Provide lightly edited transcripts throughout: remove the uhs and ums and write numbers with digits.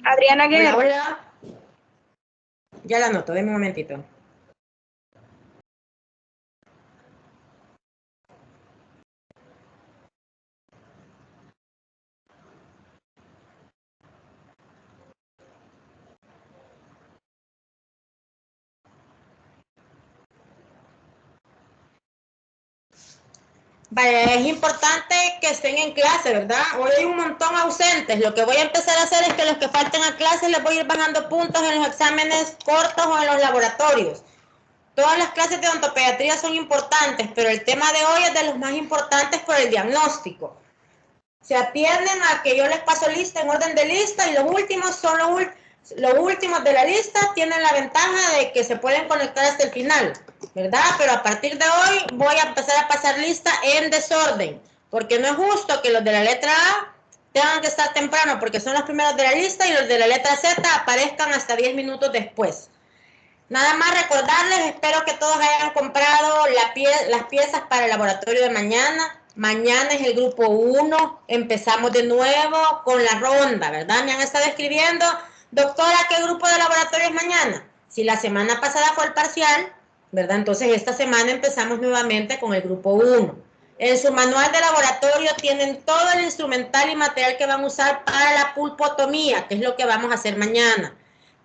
Adriana Hola, Guerra. hola. Ya la anoto, denme un momentito. Vale, es importante que estén en clase, ¿verdad? Hoy hay un montón ausentes. Lo que voy a empezar a hacer es que los que falten a clase les voy a ir bajando puntos en los exámenes cortos o en los laboratorios. Todas las clases de odontopediatría son importantes, pero el tema de hoy es de los más importantes por el diagnóstico. Se atienden a que yo les paso lista en orden de lista y los últimos son los últimos de la lista, tienen la ventaja de que se pueden conectar hasta el final, ¿verdad? Pero a partir de hoy voy a empezar a pasar lista en desorden, porque no es justo que los de la letra A tengan que estar temprano porque son los primeros de la lista y los de la letra Z aparezcan hasta 10 minutos después. Nada más recordarles, espero que todos hayan comprado las piezas para el laboratorio de mañana. Mañana es el grupo 1, empezamos de nuevo con la ronda, ¿verdad? Me han estado escribiendo, doctora, ¿qué grupo de laboratorio es mañana? Si la semana pasada fue el parcial, ¿verdad? Entonces esta semana empezamos nuevamente con el grupo 1. En su manual de laboratorio tienen todo el instrumental y material que van a usar para la pulpotomía, que es lo que vamos a hacer mañana.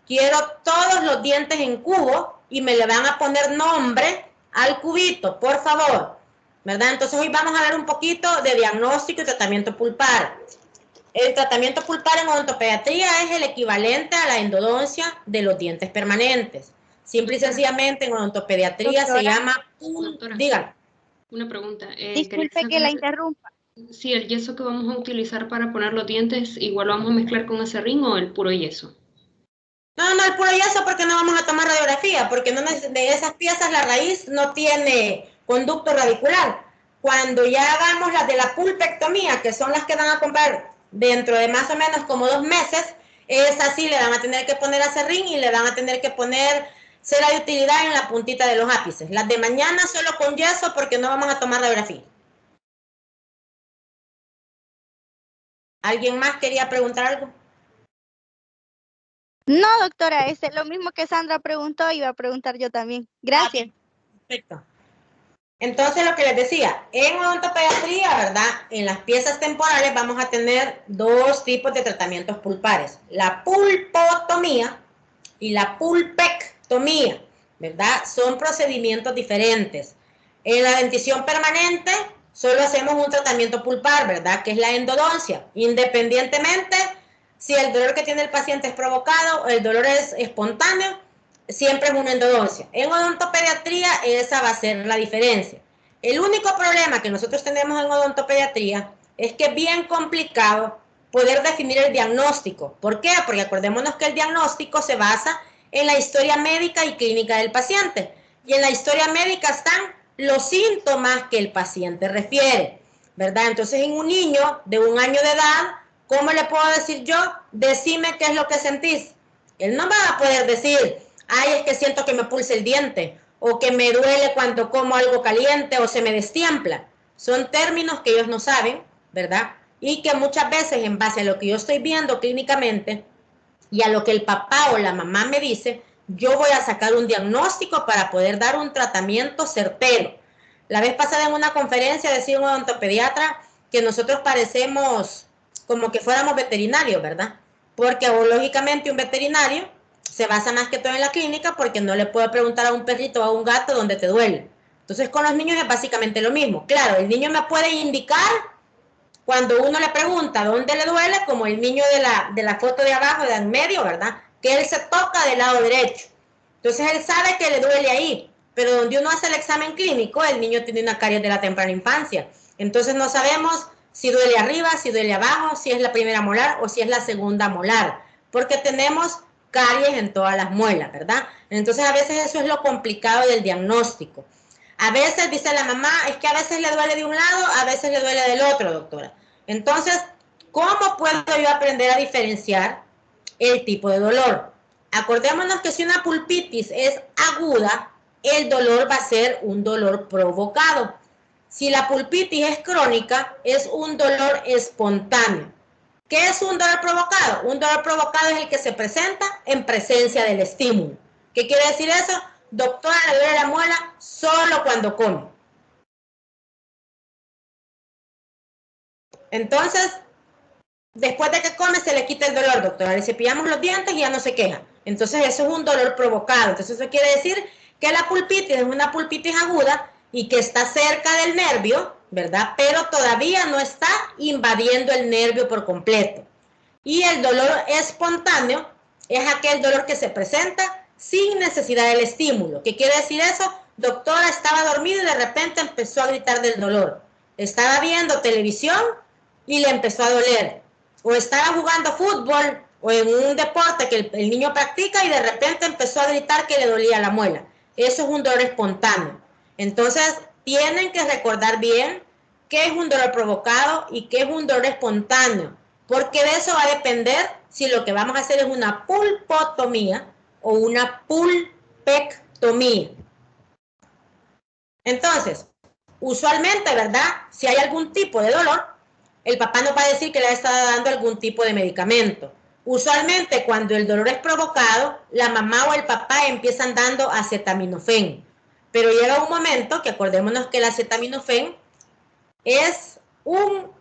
Quiero todos los dientes en cubo y me le van a poner nombre al cubito, por favor, ¿verdad? Entonces hoy vamos a ver un poquito de diagnóstico y tratamiento pulpar. El tratamiento pulpar en odontopediatría es el equivalente a la endodoncia de los dientes permanentes. Simple y sencillamente en odontopediatría se llama... Digan. Una pregunta. Disculpe que la interrumpa. Si el yeso que vamos a utilizar para poner los dientes, igual lo vamos a mezclar con acerrín o el puro yeso. No, el puro yeso porque no vamos a tomar radiografía, porque no, de esas piezas la raíz no tiene conducto radicular. Cuando ya hagamos las de la pulpectomía, que son las que van a comprar dentro de más o menos como 2 meses, esas sí le van a tener que poner acerrín y le van a tener que poner cera de utilidad en la puntita de los ápices. Las de mañana solo con yeso porque no vamos a tomar radiografía. ¿Alguien más quería preguntar algo? No, doctora, es lo mismo que Sandra preguntó, iba a preguntar yo también. Gracias. Perfecto. Entonces, lo que les decía, en odontopediatría, ¿verdad? En las piezas temporales vamos a tener 2 tipos de tratamientos pulpares. La pulpotomía y la pulpectomía, ¿verdad? Son procedimientos diferentes. En la dentición permanente solo hacemos un tratamiento pulpar, ¿verdad? Que es la endodoncia, independientemente si el dolor que tiene el paciente es provocado o el dolor es espontáneo, siempre es una endodoncia. En odontopediatría esa va a ser la diferencia. El único problema que nosotros tenemos en odontopediatría es que es bien complicado poder definir el diagnóstico. ¿Por qué? Porque acordémonos que el diagnóstico se basa en la historia médica y clínica del paciente. Y en la historia médica están los síntomas que el paciente refiere, ¿verdad? Entonces, en un niño de 1 año de edad, ¿cómo le puedo decir yo? Decime qué es lo que sentís. Él no va a poder decir, ay, es que siento que me pulsa el diente, o que me duele cuando como algo caliente, o se me destiempla. Son términos que ellos no saben, ¿verdad? Y que muchas veces, en base a lo que yo estoy viendo clínicamente y a lo que el papá o la mamá me dice, yo voy a sacar un diagnóstico para poder dar un tratamiento certero. La vez pasada en una conferencia decía un odontopediatra que nosotros parecemos como que fuéramos veterinarios, ¿verdad? Porque lógicamente un veterinario se basa más que todo en la clínica porque no le puede preguntar a un perrito o a un gato dónde te duele. Entonces con los niños es básicamente lo mismo. Claro, el niño me puede indicar cuando uno le pregunta dónde le duele, como el niño de la foto de abajo, de en medio, ¿verdad? Que él se toca del lado derecho. Entonces él sabe que le duele ahí, pero donde uno hace el examen clínico, el niño tiene una caries de la temprana infancia. Entonces no sabemos si duele arriba, si duele abajo, si es la primera molar o si es la segunda molar, porque tenemos caries en todas las muelas, ¿verdad? Entonces a veces eso es lo complicado del diagnóstico. A veces dice la mamá, es que a veces le duele de un lado, a veces le duele del otro, doctora. Entonces, ¿cómo puedo yo aprender a diferenciar el tipo de dolor? Acordémonos que si una pulpitis es aguda, el dolor va a ser un dolor provocado. Si la pulpitis es crónica, es un dolor espontáneo. ¿Qué es un dolor provocado? Un dolor provocado es el que se presenta en presencia del estímulo. ¿Qué quiere decir eso? Doctora, le duele la muela solo cuando come. Entonces, después de que come se le quita el dolor, doctora. Le cepillamos los dientes y ya no se queja. Entonces, eso es un dolor provocado. Entonces, eso quiere decir que la pulpitis es una pulpitis aguda y que está cerca del nervio, ¿verdad? Pero todavía no está invadiendo el nervio por completo. Y el dolor espontáneo es aquel dolor que se presenta sin necesidad del estímulo. ¿Qué quiere decir eso? Doctora, estaba dormido y de repente empezó a gritar del dolor. Estaba viendo televisión y le empezó a doler. O estaba jugando fútbol o en un deporte que el niño practica y de repente empezó a gritar que le dolía la muela. Eso es un dolor espontáneo. Entonces, tienen que recordar bien qué es un dolor provocado y qué es un dolor espontáneo, porque de eso va a depender si lo que vamos a hacer es una pulpotomía o una pulpectomía. Entonces, usualmente, ¿verdad? Si hay algún tipo de dolor, el papá nos va a decir que le está dando algún tipo de medicamento. Usualmente, cuando el dolor es provocado, la mamá o el papá empiezan dando acetaminofén. Pero llega un momento que acordémonos que el acetaminofén es un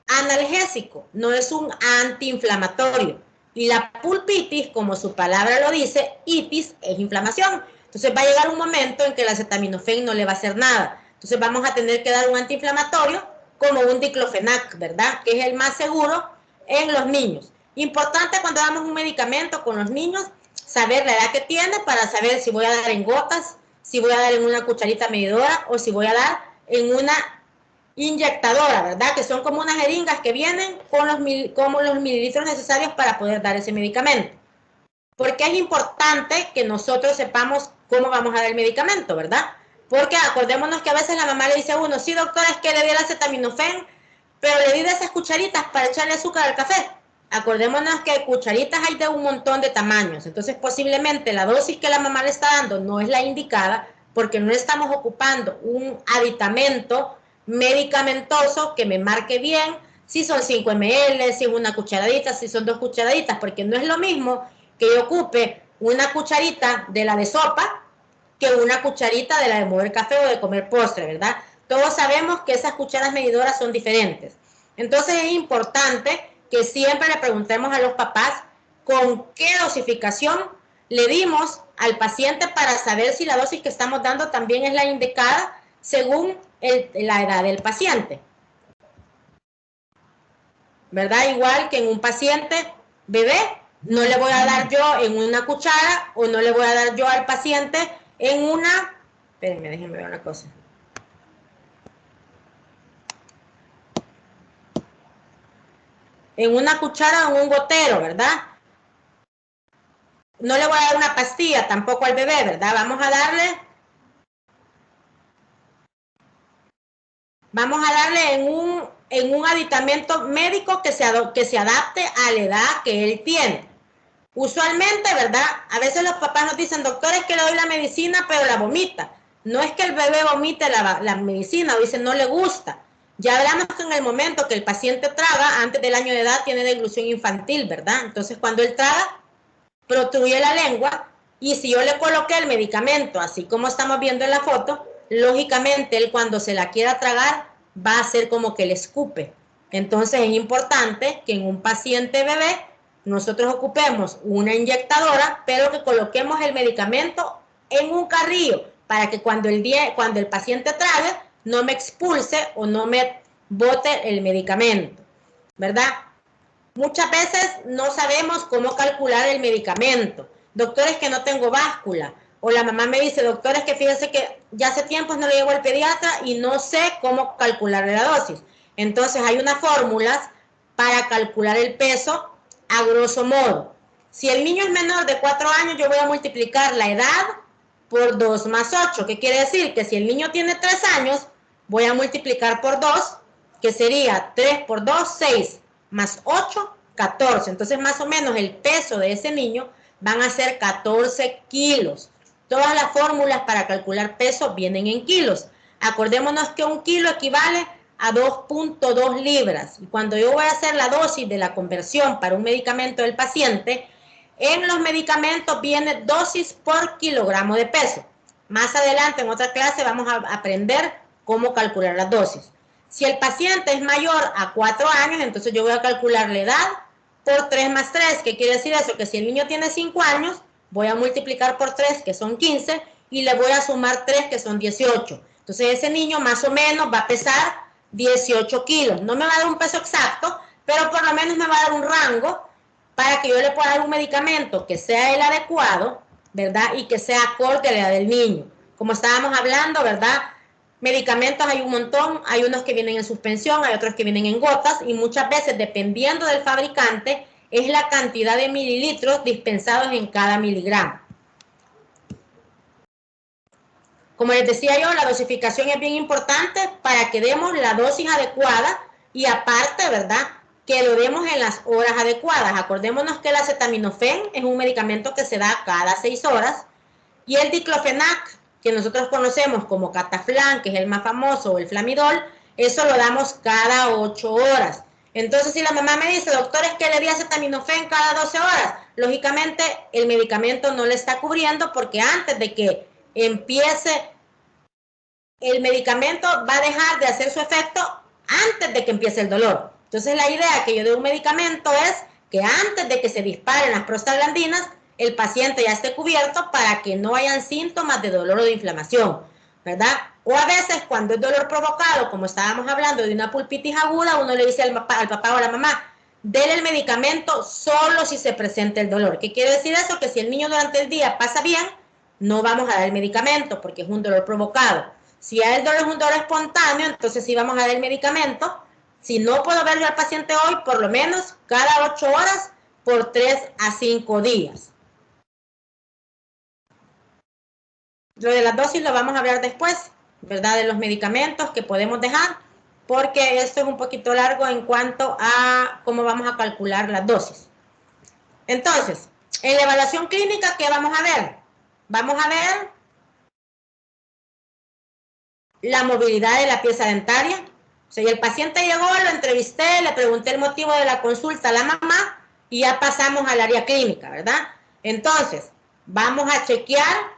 analgésico, no es un antiinflamatorio. Y la pulpitis, como su palabra lo dice, itis es inflamación. Entonces va a llegar un momento en que el acetaminofén no le va a hacer nada. Entonces vamos a tener que dar un antiinflamatorio como un diclofenac, ¿verdad? Que es el más seguro en los niños. Importante cuando damos un medicamento con los niños, saber la edad que tiene para saber si voy a dar en gotas, si voy a dar en una cucharita medidora o si voy a dar en una inyectadora, ¿verdad? Que son como unas jeringas que vienen con los mililitros necesarios para poder dar ese medicamento. Porque es importante que nosotros sepamos cómo vamos a dar el medicamento, ¿verdad? Porque acordémonos que a veces la mamá le dice a uno, sí, doctora, es que le di el acetaminofén, pero le di de esas cucharitas para echarle azúcar al café. Acordémonos que cucharitas hay de un montón de tamaños, entonces posiblemente la dosis que la mamá le está dando no es la indicada porque no estamos ocupando un aditamento medicamentoso que me marque bien si son 5 ml, si es una cucharadita, si son 2 cucharaditas, porque no es lo mismo que yo ocupe una cucharita de la de sopa que una cucharita de la de mover café o de comer postre, ¿verdad? Todos sabemos que esas cucharas medidoras son diferentes. Entonces es importante que siempre le preguntemos a los papás con qué dosificación le dimos al paciente para saber si la dosis que estamos dando también es la indicada según la edad del paciente. ¿Verdad? Igual que en un paciente bebé, no le voy a dar yo en una cuchara o no le voy a dar yo al paciente en una... Espérenme, déjenme ver una cosa. En una cuchara o en un gotero, ¿verdad? No le voy a dar una pastilla tampoco al bebé, ¿verdad? Vamos a darle en un aditamento médico que se adapte a la edad que él tiene. Usualmente, ¿verdad? A veces los papás nos dicen, doctor, es que le doy la medicina, pero la vomita. No es que el bebé vomite la medicina, o dicen no le gusta. Ya hablamos que en el momento que el paciente traga, antes del año de edad, tiene deglución infantil, ¿verdad? Entonces, cuando él traga, protruye la lengua, y si yo le coloqué el medicamento, así como estamos viendo en la foto, lógicamente él cuando se la quiera tragar, va a hacer como que le escupe. Entonces es importante que en un paciente bebé nosotros ocupemos una inyectadora, pero que coloquemos el medicamento en un carrillo para que cuando el paciente trague no me expulse o no me bote el medicamento, ¿verdad? Muchas veces no sabemos cómo calcular el medicamento. Doctores, que no tengo báscula. O la mamá me dice, doctores, que fíjense que ya hace tiempo no le llevo al pediatra y no sé cómo calcular la dosis. Entonces hay unas fórmulas para calcular el peso a grosso modo. Si el niño es menor de 4 años, yo voy a multiplicar la edad por 2 más 8. ¿Qué quiere decir? Que si el niño tiene 3 años, voy a multiplicar por 2, que sería 3 por 2, 6, más 8, 14. Entonces, más o menos el peso de ese niño van a ser 14 kilos. Todas las fórmulas para calcular peso vienen en kilos. Acordémonos que un kilo equivale a 2.2 libras. Y cuando yo voy a hacer la dosis de la conversión para un medicamento del paciente, en los medicamentos viene dosis por kilogramo de peso. Más adelante en otra clase vamos a aprender cómo calcular las dosis. Si el paciente es mayor a 4 años, entonces yo voy a calcular la edad por 3 más 3. ¿Qué quiere decir eso? Que si el niño tiene 5 años, voy a multiplicar por 3, que son 15, y le voy a sumar 3, que son 18. Entonces ese niño más o menos va a pesar 18 kilos. No me va a dar un peso exacto, pero por lo menos me va a dar un rango para que yo le pueda dar un medicamento que sea el adecuado, ¿verdad? Y que sea acorde a la edad del niño. Como estábamos hablando, ¿verdad? Medicamentos hay un montón, hay unos que vienen en suspensión, hay otros que vienen en gotas, y muchas veces, dependiendo del fabricante, es la cantidad de mililitros dispensados en cada miligramo. Como les decía yo, la dosificación es bien importante para que demos la dosis adecuada y aparte, ¿verdad?, que lo demos en las horas adecuadas. Acordémonos que el acetaminofén es un medicamento que se da cada 6 horas y el diclofenac, que nosotros conocemos como cataflán, que es el más famoso, o el flamidol, eso lo damos cada 8 horas. Entonces, si la mamá me dice, doctor, es que le di acetaminofén cada 12 horas, lógicamente el medicamento no le está cubriendo porque antes de que empiece el medicamento va a dejar de hacer su efecto antes de que empiece el dolor. Entonces la idea que yo dé un medicamento es que antes de que se disparen las prostaglandinas, el paciente ya esté cubierto para que no hayan síntomas de dolor o de inflamación, ¿verdad? O a veces cuando es dolor provocado, como estábamos hablando de una pulpitis aguda, uno le dice al papá o a la mamá, dele el medicamento solo si se presenta el dolor. ¿Qué quiere decir eso? Que si el niño durante el día pasa bien, no vamos a dar el medicamento porque es un dolor provocado. Si el dolor es un dolor espontáneo, entonces sí vamos a dar el medicamento. Si no puedo verle al paciente hoy, por lo menos cada 8 horas por 3 a 5 días. Lo de las dosis lo vamos a hablar después, ¿verdad? De los medicamentos que podemos dejar, porque esto es un poquito largo en cuanto a cómo vamos a calcular las dosis. Entonces, en la evaluación clínica, ¿qué vamos a ver? Vamos a ver la movilidad de la pieza dentaria. O sea, el paciente llegó, lo entrevisté, le pregunté el motivo de la consulta a la mamá y ya pasamos al área clínica, ¿verdad? Entonces, vamos a chequear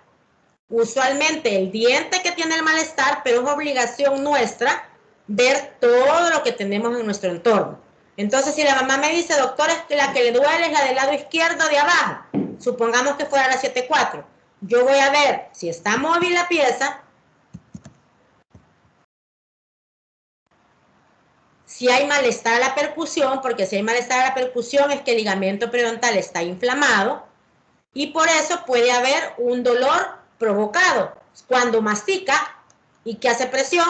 usualmente el diente que tiene el malestar, pero es obligación nuestra ver todo lo que tenemos en nuestro entorno. Entonces, si la mamá me dice, doctora, es que la que le duele es la del lado izquierdo de abajo, supongamos que fuera la 7.4, yo voy a ver si está móvil la pieza, si hay malestar a la percusión, porque si hay malestar a la percusión es que el ligamento periodontal está inflamado y por eso puede haber un dolor provocado. Cuando mastica y que hace presión,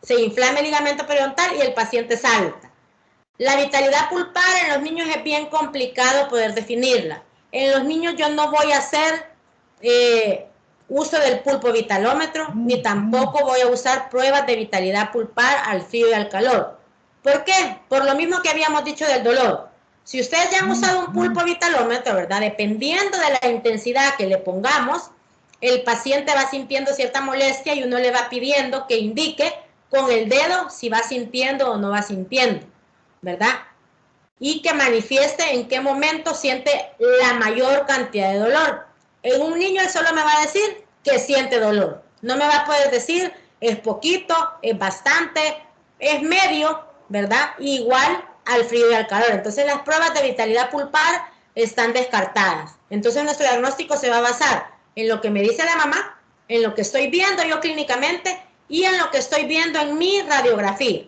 se inflama el ligamento periodontal y el paciente salta. La vitalidad pulpar en los niños es bien complicado poder definirla. En los niños yo no voy a hacer uso del pulpo vitalómetro, ni tampoco voy a usar pruebas de vitalidad pulpar al frío y al calor. ¿Por qué? Por lo mismo que habíamos dicho del dolor. Si ustedes ya han usado un pulpo vitalómetro, ¿verdad? Dependiendo de la intensidad que le pongamos, el paciente va sintiendo cierta molestia y uno le va pidiendo que indique con el dedo si va sintiendo o no va sintiendo, ¿verdad? Y que manifieste en qué momento siente la mayor cantidad de dolor. En un niño él solo me va a decir que siente dolor. No me va a poder decir es poquito, es bastante, es medio, ¿verdad? Igual al frío y al calor. Entonces las pruebas de vitalidad pulpar están descartadas. Entonces nuestro diagnóstico se va a basar en lo que me dice la mamá, en lo que estoy viendo yo clínicamente y en lo que estoy viendo en mi radiografía.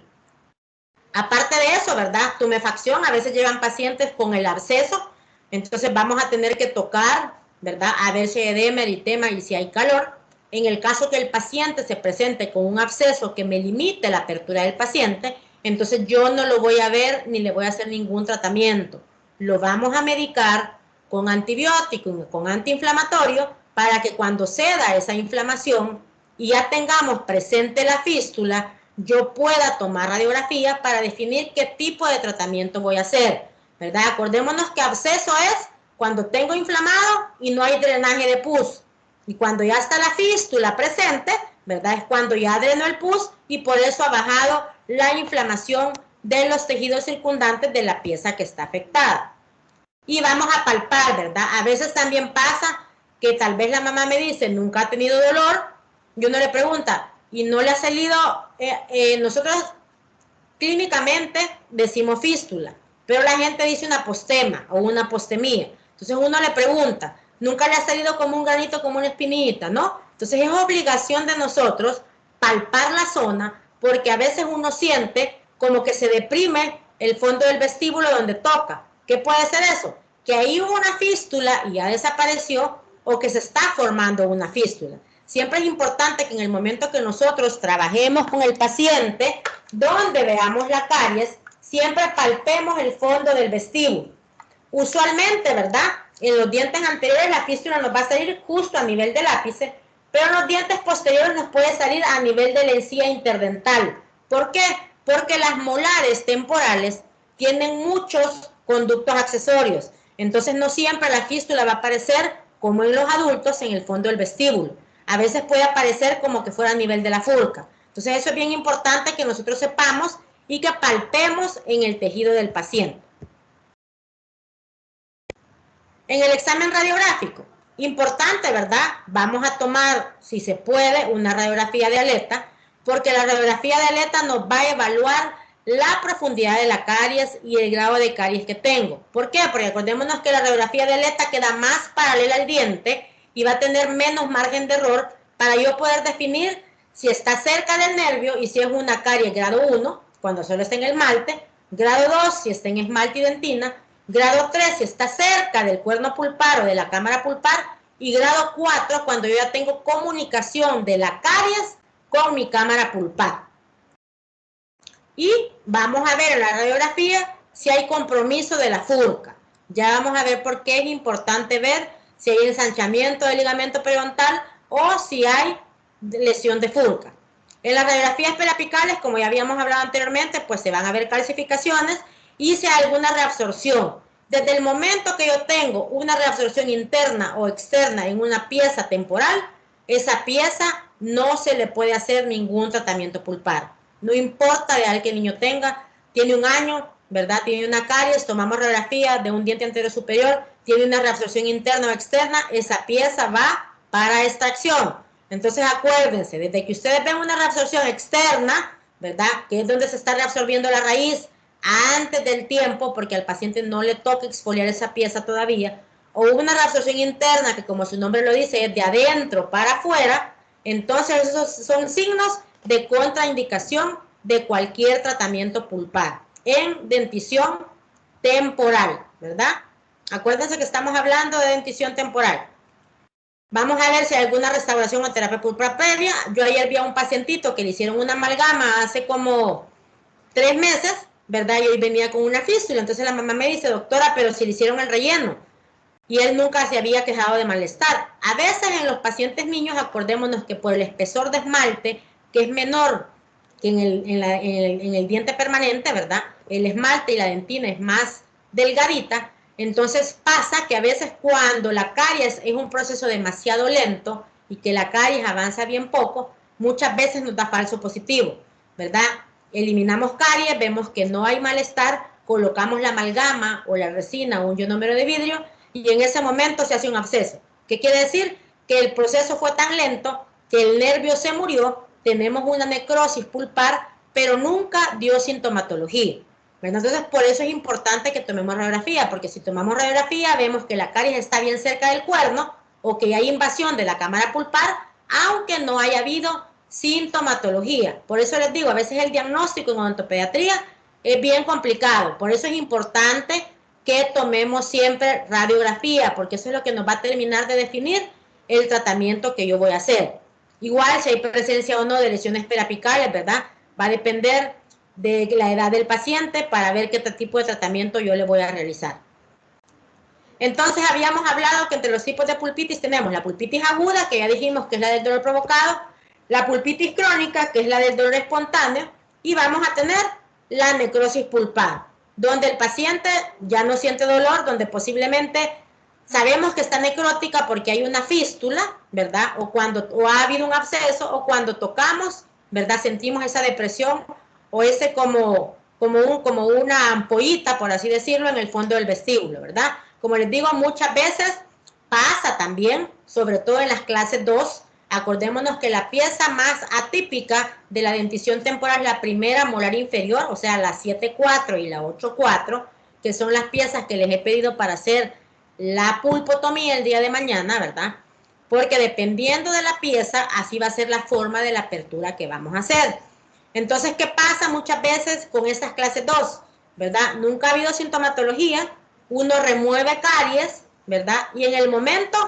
Aparte de eso, ¿verdad? Tumefacción, a veces llevan pacientes con el absceso, entonces vamos a tener que tocar, ¿verdad? A ver si hay edema, eritema y si hay calor. En el caso que el paciente se presente con un absceso que me limite la apertura del paciente, entonces yo no lo voy a ver ni le voy a hacer ningún tratamiento. Lo vamos a medicar con antibiótico y con antiinflamatorio para que cuando ceda esa inflamación y ya tengamos presente la fístula, yo pueda tomar radiografía para definir qué tipo de tratamiento voy a hacer, ¿verdad? Acordémonos que absceso es cuando tengo inflamado y no hay drenaje de pus. Y cuando ya está la fístula presente, ¿verdad? Es cuando ya drenó el pus y por eso ha bajado la inflamación de los tejidos circundantes de la pieza que está afectada. Y vamos a palpar, ¿verdad? A veces también pasa que tal vez la mamá me dice, nunca ha tenido dolor, y uno le pregunta, ¿y no le ha salido? Nosotros clínicamente decimos fístula, pero la gente dice una apostema o una apostemía. Entonces uno le pregunta, nunca le ha salido como un granito, como una espinita, ¿no? Entonces es obligación de nosotros palpar la zona, porque a veces uno siente como que se deprime el fondo del vestíbulo donde toca. ¿Qué puede ser eso? Que ahí hubo una fístula y ya desapareció, o que se está formando una fístula. Siempre es importante que en el momento que nosotros trabajemos con el paciente, donde veamos la caries, siempre palpemos el fondo del vestíbulo. Usualmente, ¿verdad? En los dientes anteriores la fístula nos va a salir justo a nivel del ápice, pero en los dientes posteriores nos puede salir a nivel de la encía interdental. ¿Por qué? Porque las molares temporales tienen muchos conductos accesorios. Entonces no siempre la fístula va a aparecer como en los adultos en el fondo del vestíbulo. A veces puede aparecer como que fuera a nivel de la furca. Entonces eso es bien importante que nosotros sepamos y que palpemos en el tejido del paciente. En el examen radiográfico, importante, ¿verdad? Vamos a tomar, si se puede, una radiografía de aleta, porque la radiografía de aleta nos va a evaluar la profundidad de la caries y el grado de caries que tengo. ¿Por qué? Porque acordémonos que la radiografía de aleta queda más paralela al diente y va a tener menos margen de error para yo poder definir si está cerca del nervio y si es una caries grado 1, cuando solo está en esmalte, grado 2, si está en esmalte y dentina, grado 3, si está cerca del cuerno pulpar o de la cámara pulpar, y grado 4, cuando yo ya tengo comunicación de la caries con mi cámara pulpar. Y vamos a ver en la radiografía si hay compromiso de la furca. Ya vamos a ver por qué es importante ver si hay ensanchamiento del ligamento periodontal o si hay lesión de furca. En las radiografías periapicales, como ya habíamos hablado anteriormente, pues se van a ver calcificaciones y si hay alguna reabsorción. Desde el momento que yo tengo una reabsorción interna o externa en una pieza temporal, esa pieza no se le puede hacer ningún tratamiento pulpar. No importa la edad que el niño tenga, tiene un año, ¿verdad? Tiene una caries, tomamos radiografía de un diente anterior superior, tiene una reabsorción interna o externa, esa pieza va para extracción. Entonces acuérdense, desde que ustedes ven una reabsorción externa, ¿verdad? Que es donde se está reabsorbiendo la raíz antes del tiempo, porque al paciente no le toca exfoliar esa pieza todavía, o una reabsorción interna, que como su nombre lo dice, es de adentro para afuera, entonces esos son signos de contraindicación de cualquier tratamiento pulpar en dentición temporal, ¿verdad? Acuérdense que estamos hablando de dentición temporal. Vamos a ver si hay alguna restauración o terapia pulpar previa. Yo ayer vi a un pacientito que le hicieron una amalgama hace como 3 meses, ¿verdad? Y hoy venía con una fístula. Entonces la mamá me dice, doctora, pero si le hicieron el relleno. Y él nunca se había quejado de malestar. A veces en los pacientes niños, acordémonos que por el espesor de esmalte, que es menor que en el diente permanente, ¿verdad? El esmalte y la dentina es más delgadita. Entonces pasa que a veces cuando la caries es un proceso demasiado lento y que la caries avanza bien poco, muchas veces nos da falso positivo, ¿verdad? Eliminamos caries, vemos que no hay malestar, colocamos la amalgama o la resina o un ionómero de vidrio y en ese momento se hace un absceso. ¿Qué quiere decir? Que el proceso fue tan lento que el nervio se murió, tenemos una necrosis pulpar, pero nunca dio sintomatología. Entonces, por eso es importante que tomemos radiografía, porque si tomamos radiografía vemos que la caries está bien cerca del cuerno o que hay invasión de la cámara pulpar, aunque no haya habido sintomatología. Por eso les digo, a veces el diagnóstico en odontopediatría es bien complicado. Por eso es importante que tomemos siempre radiografía, porque eso es lo que nos va a terminar de definir el tratamiento que yo voy a hacer. Igual, si hay presencia o no de lesiones periapicales, ¿verdad? Va a depender de la edad del paciente para ver qué tipo de tratamiento yo le voy a realizar. Entonces, habíamos hablado que entre los tipos de pulpitis tenemos la pulpitis aguda, que ya dijimos que es la del dolor provocado, la pulpitis crónica, que es la del dolor espontáneo, y vamos a tener la necrosis pulpar, donde el paciente ya no siente dolor, donde posiblemente sabemos que está necrótica porque hay una fístula, ¿verdad? O ha habido un absceso, o cuando tocamos, ¿verdad? Sentimos esa depresión o ese como una ampollita, por así decirlo, en el fondo del vestíbulo, ¿verdad? Como les digo, muchas veces pasa también, sobre todo en las clases 2, acordémonos que la pieza más atípica de la dentición temporal es la primera molar inferior, o sea, la 7-4 y la 8-4, que son las piezas que les he pedido para hacer la pulpotomía el día de mañana, ¿verdad? Porque dependiendo de la pieza, así va a ser la forma de la apertura que vamos a hacer. Entonces, ¿qué pasa muchas veces con estas clases 2? ¿Verdad? Nunca ha habido sintomatología, uno remueve caries, ¿verdad? Y en el momento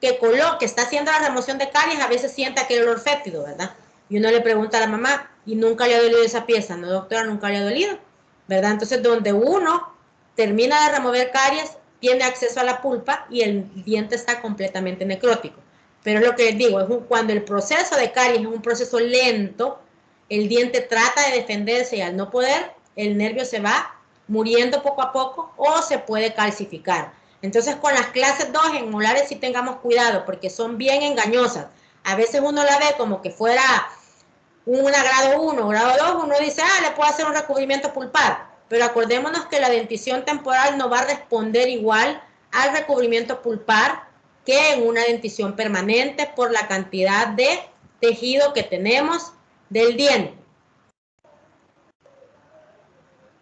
que está haciendo la remoción de caries, a veces siente aquel olor fétido, ¿verdad? Y uno le pregunta a la mamá, ¿y nunca le ha dolido esa pieza? No, doctora, nunca le ha dolido, ¿verdad? Entonces, donde uno termina de remover caries, tiene acceso a la pulpa y el diente está completamente necrótico. Pero es lo que les digo, cuando el proceso de caries es un proceso lento, el diente trata de defenderse y al no poder, el nervio se va muriendo poco a poco o se puede calcificar. Entonces, con las clases 2 en molares sí tengamos cuidado porque son bien engañosas. A veces uno la ve como que fuera una grado 1, grado 2, uno dice, le puedo hacer un recubrimiento pulpar. Pero acordémonos que la dentición temporal no va a responder igual al recubrimiento pulpar que en una dentición permanente por la cantidad de tejido que tenemos del diente.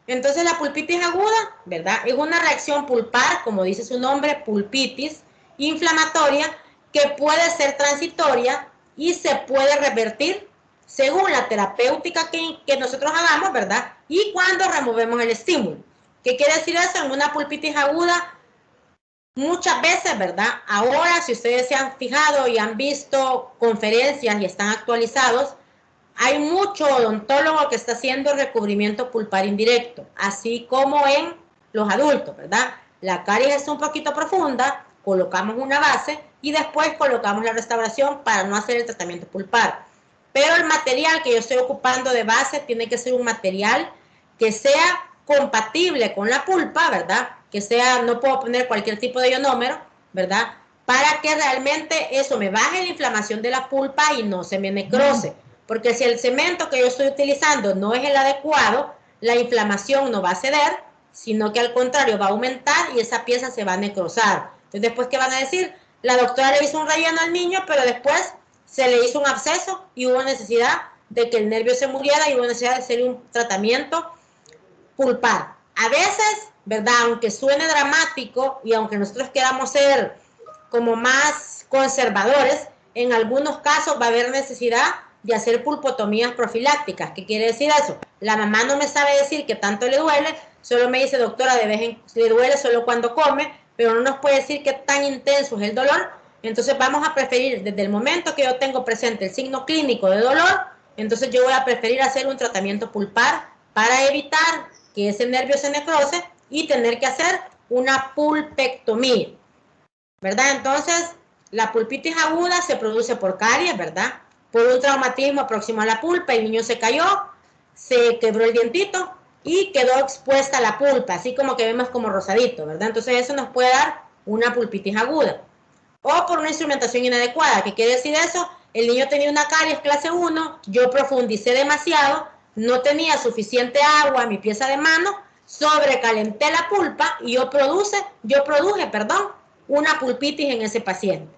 Entonces la pulpitis aguda, ¿verdad? Es una reacción pulpar, como dice su nombre, pulpitis, inflamatoria, que puede ser transitoria y se puede revertir según la terapéutica que nosotros hagamos, ¿verdad? Y cuando removemos el estímulo. ¿Qué quiere decir eso? En una pulpitis aguda, muchas veces, ¿verdad? Ahora, si ustedes se han fijado y han visto conferencias y están actualizados, hay mucho odontólogo que está haciendo recubrimiento pulpar indirecto, así como en los adultos, ¿verdad? La caries es un poquito profunda, colocamos una base y después colocamos la restauración para no hacer el tratamiento pulpar. Pero el material que yo estoy ocupando de base tiene que ser un material que sea compatible con la pulpa, ¿verdad? Que sea, no puedo poner cualquier tipo de ionómero, ¿verdad? Para que realmente eso me baje la inflamación de la pulpa y no se me necrose. Porque si el cemento que yo estoy utilizando no es el adecuado, la inflamación no va a ceder, sino que al contrario va a aumentar y esa pieza se va a necrosar. Entonces, después, ¿qué van a decir? La doctora le hizo un relleno al niño, pero después se le hizo un absceso y hubo necesidad de que el nervio se muriera y hubo necesidad de hacer un tratamiento pulpar. A veces, ¿verdad? Aunque suene dramático y aunque nosotros queramos ser como más conservadores, en algunos casos va a haber necesidad de hacer pulpotomías profilácticas. ¿Qué quiere decir eso? La mamá no me sabe decir que tanto le duele, solo me dice, doctora, le duele solo cuando come, pero no nos puede decir qué tan intenso es el dolor. Entonces vamos a preferir, desde el momento que yo tengo presente el signo clínico de dolor, entonces yo voy a preferir hacer un tratamiento pulpar para evitar que ese nervio se necrose y tener que hacer una pulpectomía, ¿verdad? Entonces, la pulpitis aguda se produce por caries, ¿verdad? Por un traumatismo próximo a la pulpa, el niño se cayó, se quebró el dientito y quedó expuesta la pulpa, así como que vemos como rosadito, ¿verdad? Entonces eso nos puede dar una pulpitis aguda. O por una instrumentación inadecuada. ¿Qué quiere decir eso? El niño tenía una caries clase 1, yo profundicé demasiado, no tenía suficiente agua en mi pieza de mano, sobrecalenté la pulpa y yo produje, una pulpitis en ese paciente.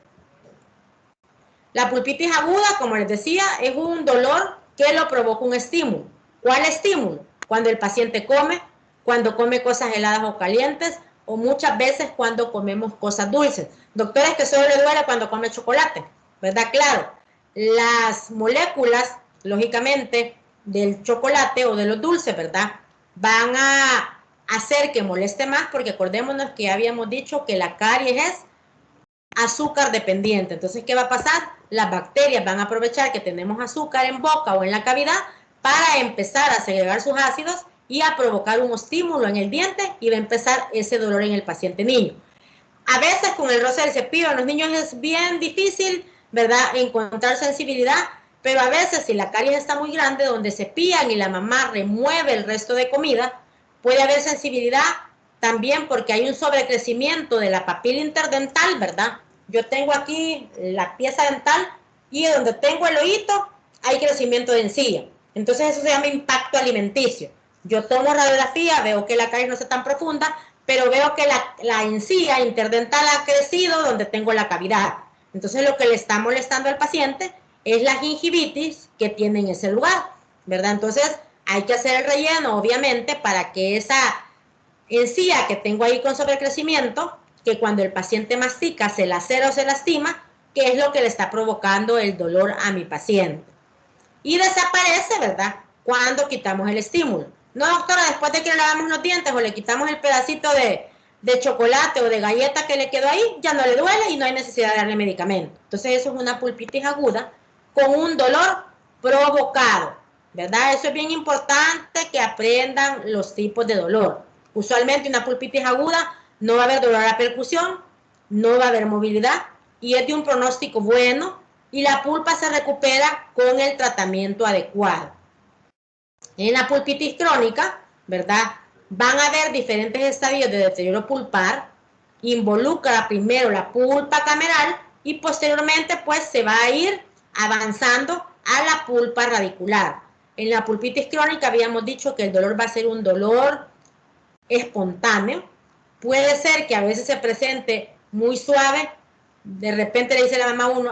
La pulpitis aguda, como les decía, es un dolor que lo provoca un estímulo. ¿Cuál estímulo? Cuando el paciente come, cuando come cosas heladas o calientes, o muchas veces cuando comemos cosas dulces. Doctores, que solo le duele cuando come chocolate, ¿verdad? Claro, las moléculas, lógicamente, del chocolate o de los dulces, ¿verdad? Van a hacer que moleste más, porque acordémonos que ya habíamos dicho que la caries es azúcar dependiente. Entonces, ¿qué va a pasar? Las bacterias van a aprovechar que tenemos azúcar en boca o en la cavidad para empezar a segregar sus ácidos y a provocar un estímulo en el diente y va a empezar ese dolor en el paciente niño. A veces con el roce del cepillo en los niños es bien difícil, ¿verdad?, encontrar sensibilidad, pero a veces si la caries está muy grande, donde cepillan y la mamá remueve el resto de comida, puede haber sensibilidad también porque hay un sobrecrecimiento de la papila interdental, ¿verdad? Yo tengo aquí la pieza dental y donde tengo el ojito hay crecimiento de encía. Entonces eso se llama impacto alimenticio. Yo tomo radiografía, veo que la caries no está tan profunda, pero veo que la encía interdental ha crecido donde tengo la cavidad. Entonces lo que le está molestando al paciente es la gingivitis que tiene en ese lugar, ¿verdad? Entonces hay que hacer el relleno, obviamente, para que esa encía que tengo ahí con sobrecrecimiento, que cuando el paciente mastica se lacera o se lastima, que es lo que le está provocando el dolor a mi paciente. Y desaparece, ¿verdad? Cuando quitamos el estímulo. No, doctora, después de que le lavamos los dientes o le quitamos el pedacito de chocolate o de galleta que le quedó ahí, ya no le duele y no hay necesidad de darle medicamento. Entonces eso es una pulpitis aguda con un dolor provocado, ¿verdad? Eso es bien importante que aprendan los tipos de dolor. Usualmente una pulpitis aguda no va a haber dolor a percusión, no va a haber movilidad y es de un pronóstico bueno y la pulpa se recupera con el tratamiento adecuado. En la pulpitis crónica, ¿verdad? Van a haber diferentes estadios de deterioro pulpar, involucra primero la pulpa cameral y posteriormente pues se va a ir avanzando a la pulpa radicular. En la pulpitis crónica habíamos dicho que el dolor va a ser un dolor espontáneo, puede ser que a veces se presente muy suave, de repente le dice la mamá a uno,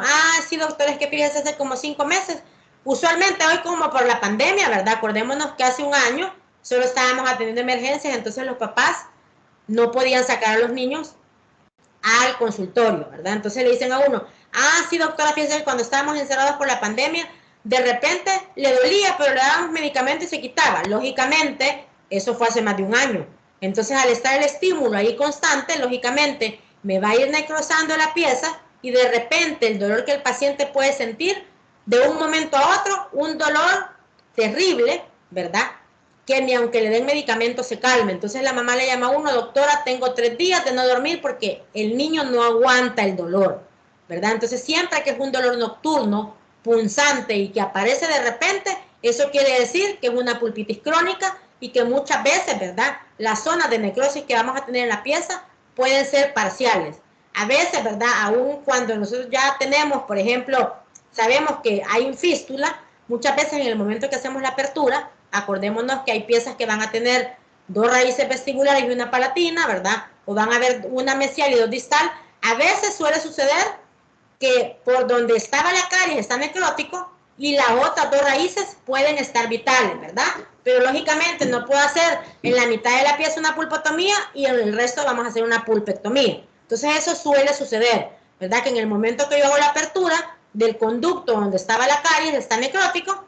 sí doctor, es que fíjese hace como 5 meses, usualmente hoy como por la pandemia, ¿verdad? Acordémonos que hace un año solo estábamos atendiendo emergencias, entonces los papás no podían sacar a los niños al consultorio, ¿verdad? Entonces le dicen a uno, sí doctora, fíjese que cuando estábamos encerrados por la pandemia, de repente le dolía, pero le dábamos medicamento y se quitaba. Lógicamente, eso fue hace más de un año. Entonces, al estar el estímulo ahí constante, lógicamente, me va a ir necrosando la pieza y de repente el dolor que el paciente puede sentir, de un momento a otro, un dolor terrible, ¿verdad? Que ni aunque le den medicamento se calme. Entonces la mamá le llama a uno, doctora, tengo 3 días de no dormir porque el niño no aguanta el dolor, ¿verdad? Entonces siempre que es un dolor nocturno, punzante y que aparece de repente, eso quiere decir que es una pulpitis crónica y que muchas veces, ¿verdad? Las zonas de necrosis que vamos a tener en la pieza pueden ser parciales. A veces, ¿verdad? Aún cuando nosotros ya tenemos, por ejemplo, sabemos que hay un fístula, muchas veces en el momento que hacemos la apertura, acordémonos que hay piezas que van a tener 2 raíces vestibulares y una palatina, ¿verdad? O van a haber una mesial y 2 distal. A veces suele suceder que por donde estaba la caries está necrótico y las otras 2 raíces pueden estar vitales, ¿verdad? Pero lógicamente no puedo hacer en la mitad de la pieza una pulpotomía y en el resto vamos a hacer una pulpectomía. Entonces eso suele suceder, ¿verdad? Que en el momento que yo hago la apertura del conducto donde estaba la caries está necrótico,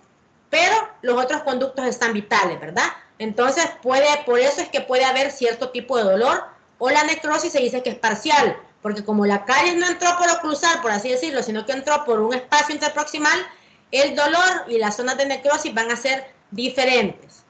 pero los otros conductos están vitales, ¿verdad? Entonces por eso es que puede haber cierto tipo de dolor o la necrosis se dice que es parcial, porque como la caries no entró por oclusal, por así decirlo, sino que entró por un espacio interproximal, el dolor y las zonas de necrosis van a ser diferentes.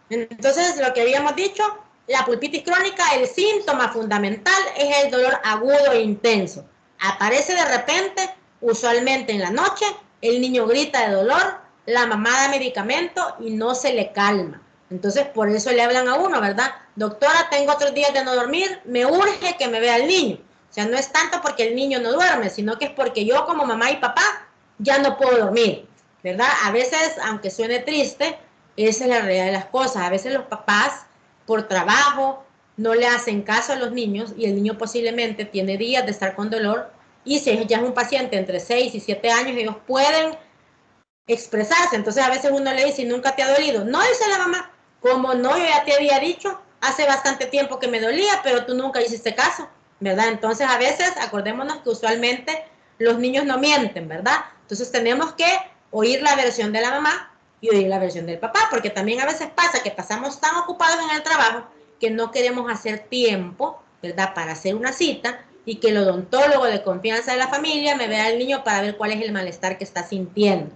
Entonces, lo que habíamos dicho, la pulpitis crónica, el síntoma fundamental es el dolor agudo e intenso. Aparece de repente, usualmente en la noche, el niño grita de dolor, la mamá da medicamento y no se le calma. Entonces, por eso le hablan a uno, ¿verdad? Doctora, tengo 3 días de no dormir, me urge que me vea el niño. O sea, no es tanto porque el niño no duerme, sino que es porque yo como mamá y papá ya no puedo dormir, ¿verdad? A veces, aunque suene triste, esa es la realidad de las cosas. A veces los papás, por trabajo, no le hacen caso a los niños y el niño posiblemente tiene días de estar con dolor y si ya es un paciente entre 6 y 7 años, ellos pueden expresarse. Entonces a veces uno le dice, ¿nunca te ha dolido? No, dice la mamá, como no, yo ya te había dicho, hace bastante tiempo que me dolía, pero tú nunca hiciste caso, ¿verdad? Entonces a veces, acordémonos que usualmente los niños no mienten, ¿verdad? Entonces tenemos que oír la versión de la mamá y oír la versión del papá, porque también a veces pasa que pasamos tan ocupados en el trabajo que no queremos hacer tiempo, ¿verdad?, para hacer una cita y que el odontólogo de confianza de la familia me vea al niño para ver cuál es el malestar que está sintiendo.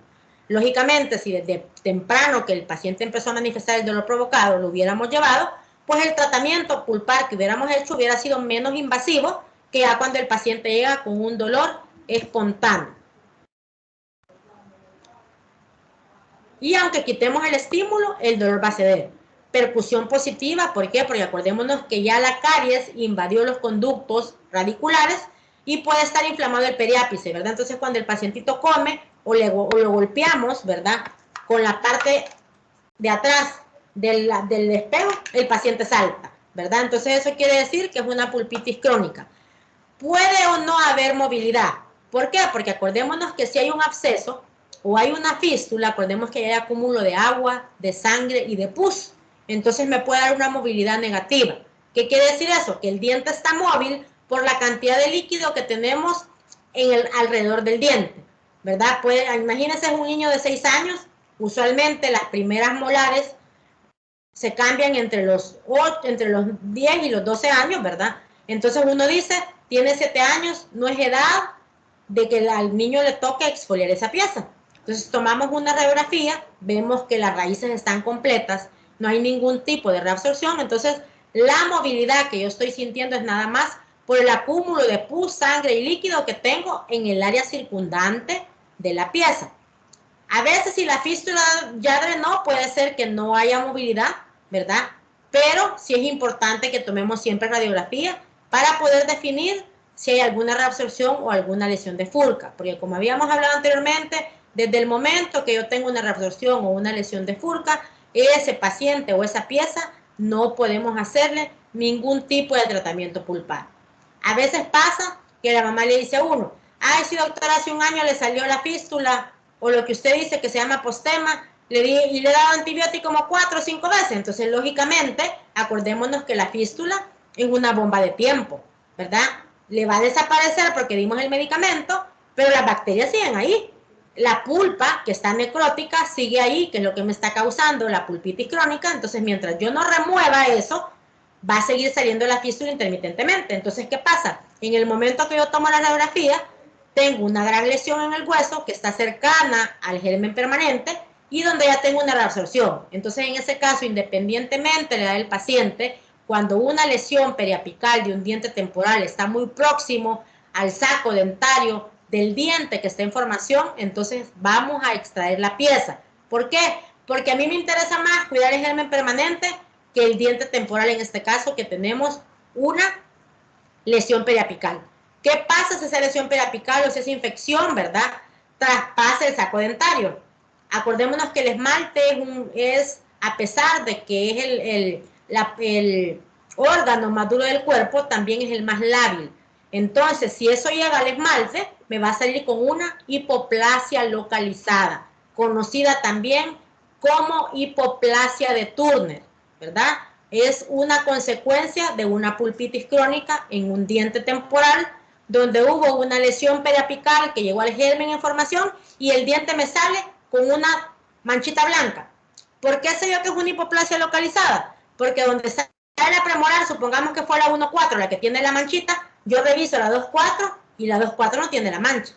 Lógicamente, si desde temprano que el paciente empezó a manifestar el dolor provocado lo hubiéramos llevado, pues el tratamiento pulpar que hubiéramos hecho hubiera sido menos invasivo que ya cuando el paciente llega con un dolor espontáneo. Y aunque quitemos el estímulo, el dolor va a ceder. Percusión positiva, ¿por qué? Porque acordémonos que ya la caries invadió los conductos radiculares y puede estar inflamado el periápice, ¿verdad? Entonces cuando el pacientito come, o lo golpeamos, ¿verdad? Con la parte de atrás del espejo, el paciente salta, ¿verdad? Entonces eso quiere decir que es una pulpitis crónica. Puede o no haber movilidad. ¿Por qué? Porque acordémonos que si hay un absceso o hay una fístula, acordemos que hay acúmulo de agua, de sangre y de pus. Entonces me puede dar una movilidad negativa. ¿Qué quiere decir eso? Que el diente está móvil por la cantidad de líquido que tenemos alrededor del diente, ¿verdad? Imagínense un niño de 6 años, usualmente las primeras molares se cambian entre los 10 y los 12 años, ¿verdad? Entonces uno dice, tiene 7 años, no es edad de que al niño le toque exfoliar esa pieza. Entonces tomamos una radiografía, vemos que las raíces están completas, no hay ningún tipo de reabsorción, entonces la movilidad que yo estoy sintiendo es nada más por el acúmulo de pus, sangre y líquido que tengo en el área circundante de la pieza. A veces si la fístula ya drenó, puede ser que no haya movilidad, ¿verdad? Pero sí es importante que tomemos siempre radiografía para poder definir si hay alguna reabsorción o alguna lesión de Furca. Porque como habíamos hablado anteriormente, desde el momento que yo tengo una reabsorción o una lesión de Furca, ese paciente o esa pieza no podemos hacerle ningún tipo de tratamiento pulpar. A veces pasa que la mamá le dice a uno, ay, sí, doctora, hace un año le salió la fístula, o lo que usted dice que se llama postema, y le he dado antibiótico como 4 o 5 veces. Entonces, lógicamente, acordémonos que la fístula es una bomba de tiempo, ¿verdad? Le va a desaparecer porque dimos el medicamento, pero las bacterias siguen ahí. La pulpa, que está necrótica, sigue ahí, que es lo que me está causando la pulpitis crónica. Entonces, mientras yo no remueva eso, va a seguir saliendo la fístula intermitentemente. Entonces, ¿qué pasa? En el momento que yo tomo la radiografía, tengo una gran lesión en el hueso que está cercana al germen permanente y donde ya tengo una reabsorción. Entonces, en ese caso, independientemente de la edad del paciente, cuando una lesión periapical de un diente temporal está muy próximo al saco dentario del diente que está en formación, entonces vamos a extraer la pieza. ¿Por qué? Porque a mí me interesa más cuidar el germen permanente que el diente temporal, en este caso, que tenemos una lesión periapical. ¿Qué pasa si esa lesión periapical o si esa infección, verdad, traspasa el saco dentario? Acordémonos que el esmalte es a pesar de que es el órgano más duro del cuerpo, también es el más lábil. Entonces, si eso llega al esmalte, me va a salir con una hipoplasia localizada, conocida también como hipoplasia de Turner, ¿verdad? Es una consecuencia de una pulpitis crónica en un diente temporal donde hubo una lesión periapical que llegó al germen en formación y el diente me sale con una manchita blanca. ¿Por qué sé yo que es una hipoplasia localizada? Porque donde sale la premolar, supongamos que fue la 1.4 la que tiene la manchita, yo reviso la 2.4 y la 2.4 no tiene la mancha,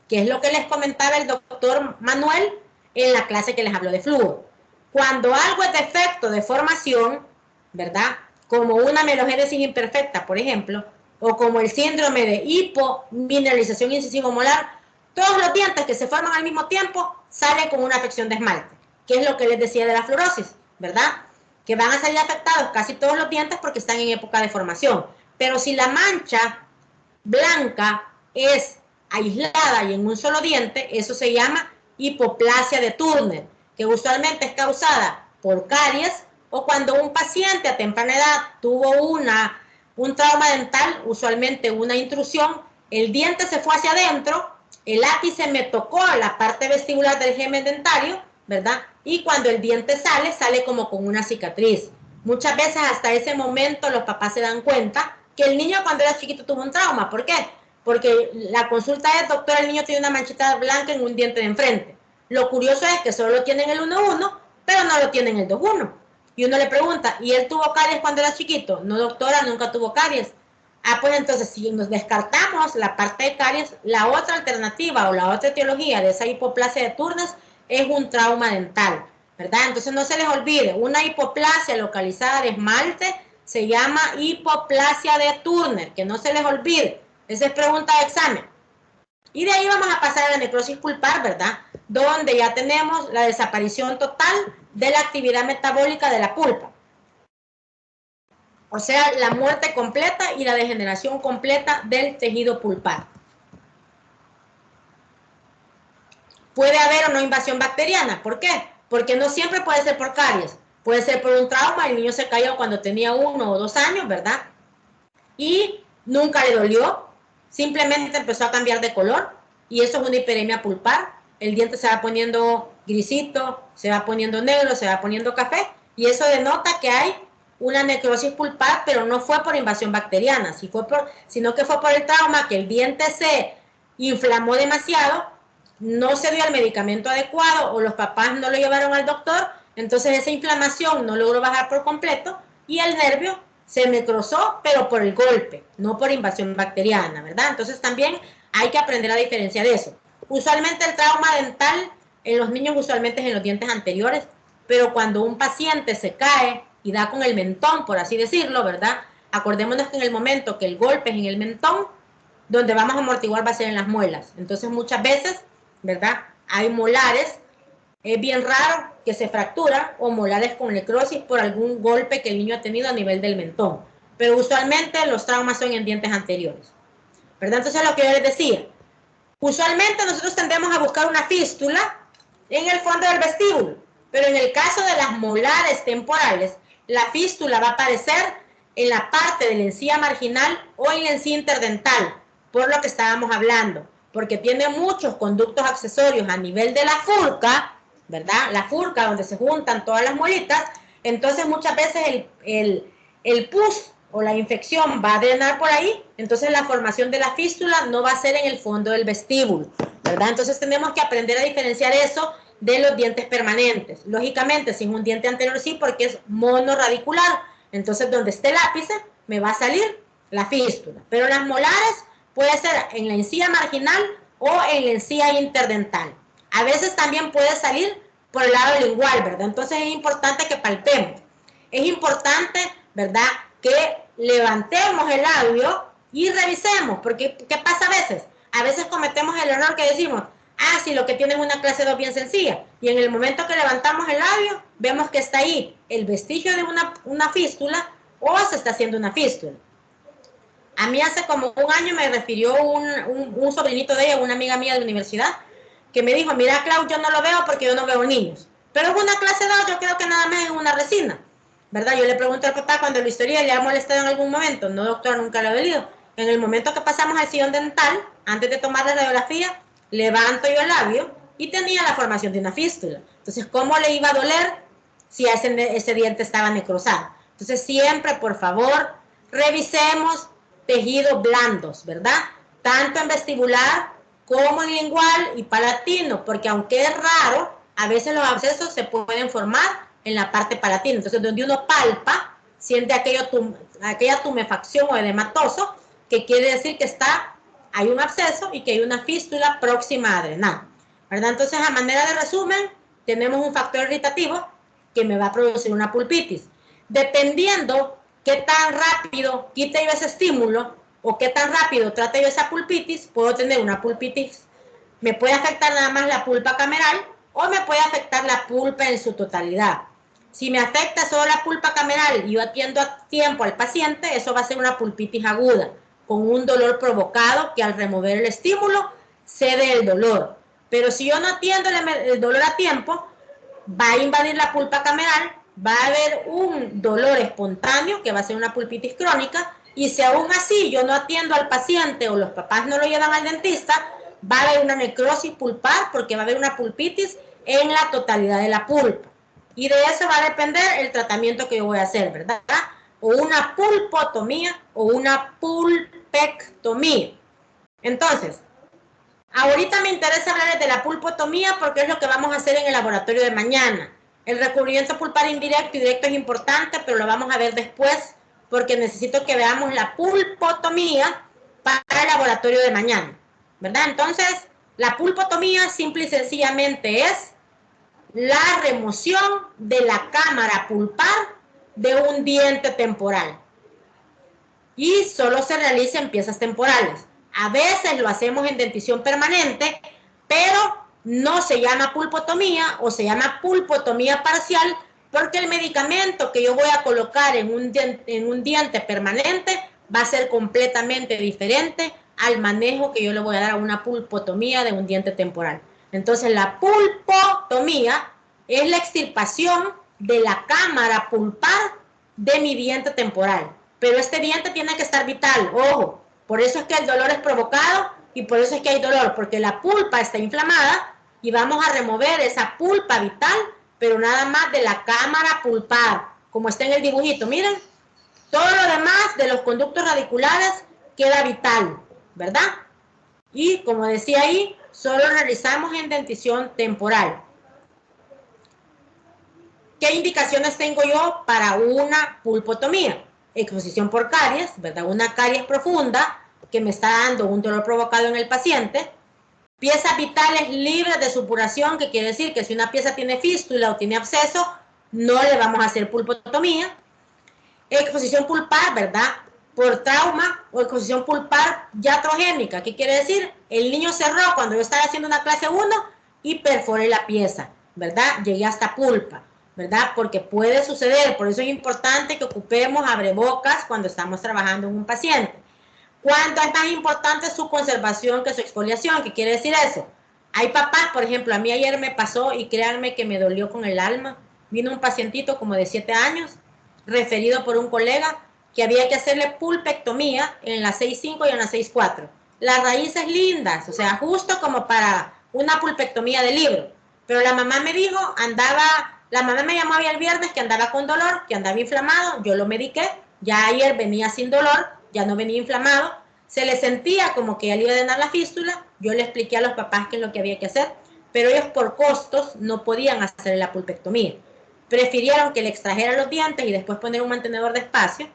que es lo que les comentaba el doctor Manuel en la clase que les habló de flujo. Cuando algo es defecto de formación, ¿verdad? Como una melogénesis imperfecta, por ejemplo, o como el síndrome de hipomineralización incisivo-molar, todos los dientes que se forman al mismo tiempo salen con una afección de esmalte, que es lo que les decía de la fluorosis, ¿verdad? Que van a salir afectados casi todos los dientes porque están en época de formación. Pero si la mancha blanca es aislada y en un solo diente, eso se llama hipoplasia de Turner, que usualmente es causada por caries o cuando un paciente a temprana edad tuvo un trauma dental, usualmente una intrusión, el diente se fue hacia adentro, el ápice me tocó la parte vestibular del germen dentario, ¿verdad? Y cuando el diente sale, sale como con una cicatriz. Muchas veces hasta ese momento los papás se dan cuenta que el niño cuando era chiquito tuvo un trauma. ¿Por qué? Porque la consulta es, doctor, el niño tiene una manchita blanca en un diente de enfrente. Lo curioso es que solo lo tienen el 1.1, pero no lo tienen el 2.1. Y uno le pregunta, ¿y él tuvo caries cuando era chiquito? No, doctora, nunca tuvo caries. Ah, pues entonces, si nos descartamos la parte de caries, la otra alternativa o la otra etiología de esa hipoplasia de Turner es un trauma dental, ¿verdad? Entonces no se les olvide, una hipoplasia localizada de esmalte se llama hipoplasia de Turner, que no se les olvide. Esa es pregunta de examen. Y de ahí vamos a pasar a la necrosis pulpar, ¿verdad? Donde ya tenemos la desaparición total de la actividad metabólica de la pulpa. O sea, la muerte completa y la degeneración completa del tejido pulpar. puede haber o no invasión bacteriana. ¿Por qué? Porque no siempre puede ser por caries. Puede ser por un trauma, el niño se cayó cuando tenía 1 o 2 años, ¿verdad? Y nunca le dolió, simplemente empezó a cambiar de color, y eso es una hiperemia pulpar. El diente se va poniendo grisito, se va poniendo negro, se va poniendo café, y eso denota que hay una necrosis pulpar, pero no fue por invasión bacteriana, sino que fue por el trauma, que el diente se inflamó demasiado, no se dio el medicamento adecuado, o los papás no lo llevaron al doctor, entonces esa inflamación no logró bajar por completo, y el nervio se necrosó, pero por el golpe, no por invasión bacteriana, ¿verdad? Entonces también hay que aprender a diferenciar eso. Usualmente el trauma dental en los niños usualmente es en los dientes anteriores, pero cuando un paciente se cae y da con el mentón, por así decirlo, ¿verdad? Acordémonos que en el momento que el golpe es en el mentón, donde vamos a amortiguar va a ser en las muelas. Entonces muchas veces, ¿verdad? Hay molares, es bien raro que se fractura, o molares con necrosis por algún golpe que el niño ha tenido a nivel del mentón. Pero usualmente los traumas son en dientes anteriores, ¿verdad? Entonces lo que yo les decía, usualmente nosotros tendemos a buscar una fístula en el fondo del vestíbulo, pero en el caso de las molares temporales, la fístula va a aparecer en la parte de la encía marginal o en la encía interdental, por lo que estábamos hablando, porque tiene muchos conductos accesorios a nivel de la furca, ¿verdad? La furca donde se juntan todas las molitas, entonces muchas veces el pus o la infección va a drenar por ahí, entonces la formación de la fístula no va a ser en el fondo del vestíbulo, ¿verdad? Entonces tenemos que aprender a diferenciar eso de los dientes permanentes. Lógicamente, si es un diente anterior sí, porque es monoradicular, entonces donde esté el ápice me va a salir la fístula, pero las molares puede ser en la encía marginal o en la encía interdental. A veces también puede salir por el lado lingual, ¿verdad? Entonces es importante que palpemos. Es importante, ¿verdad?, que levantemos el labio y revisemos, porque ¿qué pasa a veces? A veces cometemos el error que decimos, ah, sí, lo que tiene es una clase 2 bien sencilla, y en el momento que levantamos el labio, vemos que está ahí el vestigio de una fístula, o se está haciendo una fístula. A mí hace como un año me refirió un sobrinito de ella, una amiga mía de la universidad, que me dijo, mira, Clau, yo no lo veo porque yo no veo niños. Pero es una clase 2, yo creo que nada más es una resina, ¿verdad? Yo le pregunto al papá cuando lo historia le ha molestado en algún momento. No, doctor, nunca lo he dolido. En el momento que pasamos al sillón dental, antes de tomar la radiografía, levanto yo el labio y tenía la formación de una fístula. Entonces, ¿cómo le iba a doler si ese diente estaba necrosado? Entonces, siempre, por favor, revisemos tejidos blandos, ¿verdad? Tanto en vestibular como en lingual y palatino, porque aunque es raro, a veces los abscesos se pueden formar en la parte palatina. Entonces, donde uno palpa, siente aquella tumefacción o edematoso, que quiere decir que hay un absceso y que hay una fístula próxima a drenar, ¿verdad? Entonces, a manera de resumen, tenemos un factor irritativo que me va a producir una pulpitis. Dependiendo qué tan rápido quite yo ese estímulo o qué tan rápido trate yo esa pulpitis, puedo tener una pulpitis. Me puede afectar nada más la pulpa cameral o me puede afectar la pulpa en su totalidad. Si me afecta solo la pulpa cameral y yo atiendo a tiempo al paciente, eso va a ser una pulpitis aguda, con un dolor provocado que al remover el estímulo cede el dolor. Pero si yo no atiendo el dolor a tiempo, va a invadir la pulpa cameral, va a haber un dolor espontáneo, que va a ser una pulpitis crónica, y si aún así yo no atiendo al paciente o los papás no lo llevan al dentista, va a haber una necrosis pulpar porque va a haber una pulpitis en la totalidad de la pulpa. Y de eso va a depender el tratamiento que yo voy a hacer, ¿verdad? O una pulpotomía o una pulpectomía. Entonces, ahorita me interesa hablarles de la pulpotomía porque es lo que vamos a hacer en el laboratorio de mañana. El recubrimiento pulpar indirecto y directo es importante, pero lo vamos a ver después porque necesito que veamos la pulpotomía para el laboratorio de mañana, ¿verdad? Entonces, la pulpotomía simple y sencillamente es la remoción de la cámara pulpar de un diente temporal. Y solo se realiza en piezas temporales. A veces lo hacemos en dentición permanente, pero no se llama pulpotomía o se llama pulpotomía parcial porque el medicamento que yo voy a colocar en un diente permanente va a ser completamente diferente al manejo que yo le voy a dar a una pulpotomía de un diente temporal. Entonces, la pulpotomía es la extirpación de la cámara pulpar de mi diente temporal. Pero este diente tiene que estar vital, ojo. Por eso es que el dolor es provocado y por eso es que hay dolor, porque la pulpa está inflamada y vamos a remover esa pulpa vital, pero nada más de la cámara pulpar, como está en el dibujito. Miren, todo lo demás de los conductos radiculares queda vital, ¿verdad? Y como decía ahí, solo realizamos en dentición temporal. ¿Qué indicaciones tengo yo para una pulpotomía? Exposición por caries, ¿verdad? Una caries profunda que me está dando un dolor provocado en el paciente. Piezas vitales libres de supuración, que quiere decir que si una pieza tiene fístula o tiene absceso, no le vamos a hacer pulpotomía. Exposición pulpar, ¿verdad? Por trauma o exposición pulpar iatrogénica. ¿Qué quiere decir? El niño cerró cuando yo estaba haciendo una clase 1 y perforé la pieza, ¿verdad? Llegué hasta pulpa, ¿verdad? Porque puede suceder, por eso es importante que ocupemos abrebocas cuando estamos trabajando en un paciente. ¿Cuánto es más importante su conservación que su exfoliación? ¿Qué quiere decir eso? Hay papás, por ejemplo, a mí ayer me pasó y créanme que me dolió con el alma. Vino un pacientito como de 7 años, referido por un colega, que había que hacerle pulpectomía en la 6.5 y en la 6.4. Las raíces lindas, o sea, justo como para una pulpectomía de libro. Pero la mamá me dijo, la mamá me llamó ayer el viernes que andaba con dolor, que andaba inflamado, yo lo mediqué, ya ayer venía sin dolor, ya no venía inflamado, se le sentía como que ya le iba a drenar la fístula, yo le expliqué a los papás qué es lo que había que hacer, pero ellos por costos no podían hacer la pulpectomía. Prefirieron que le extrajeran los dientes y después poner un mantenedor de espacio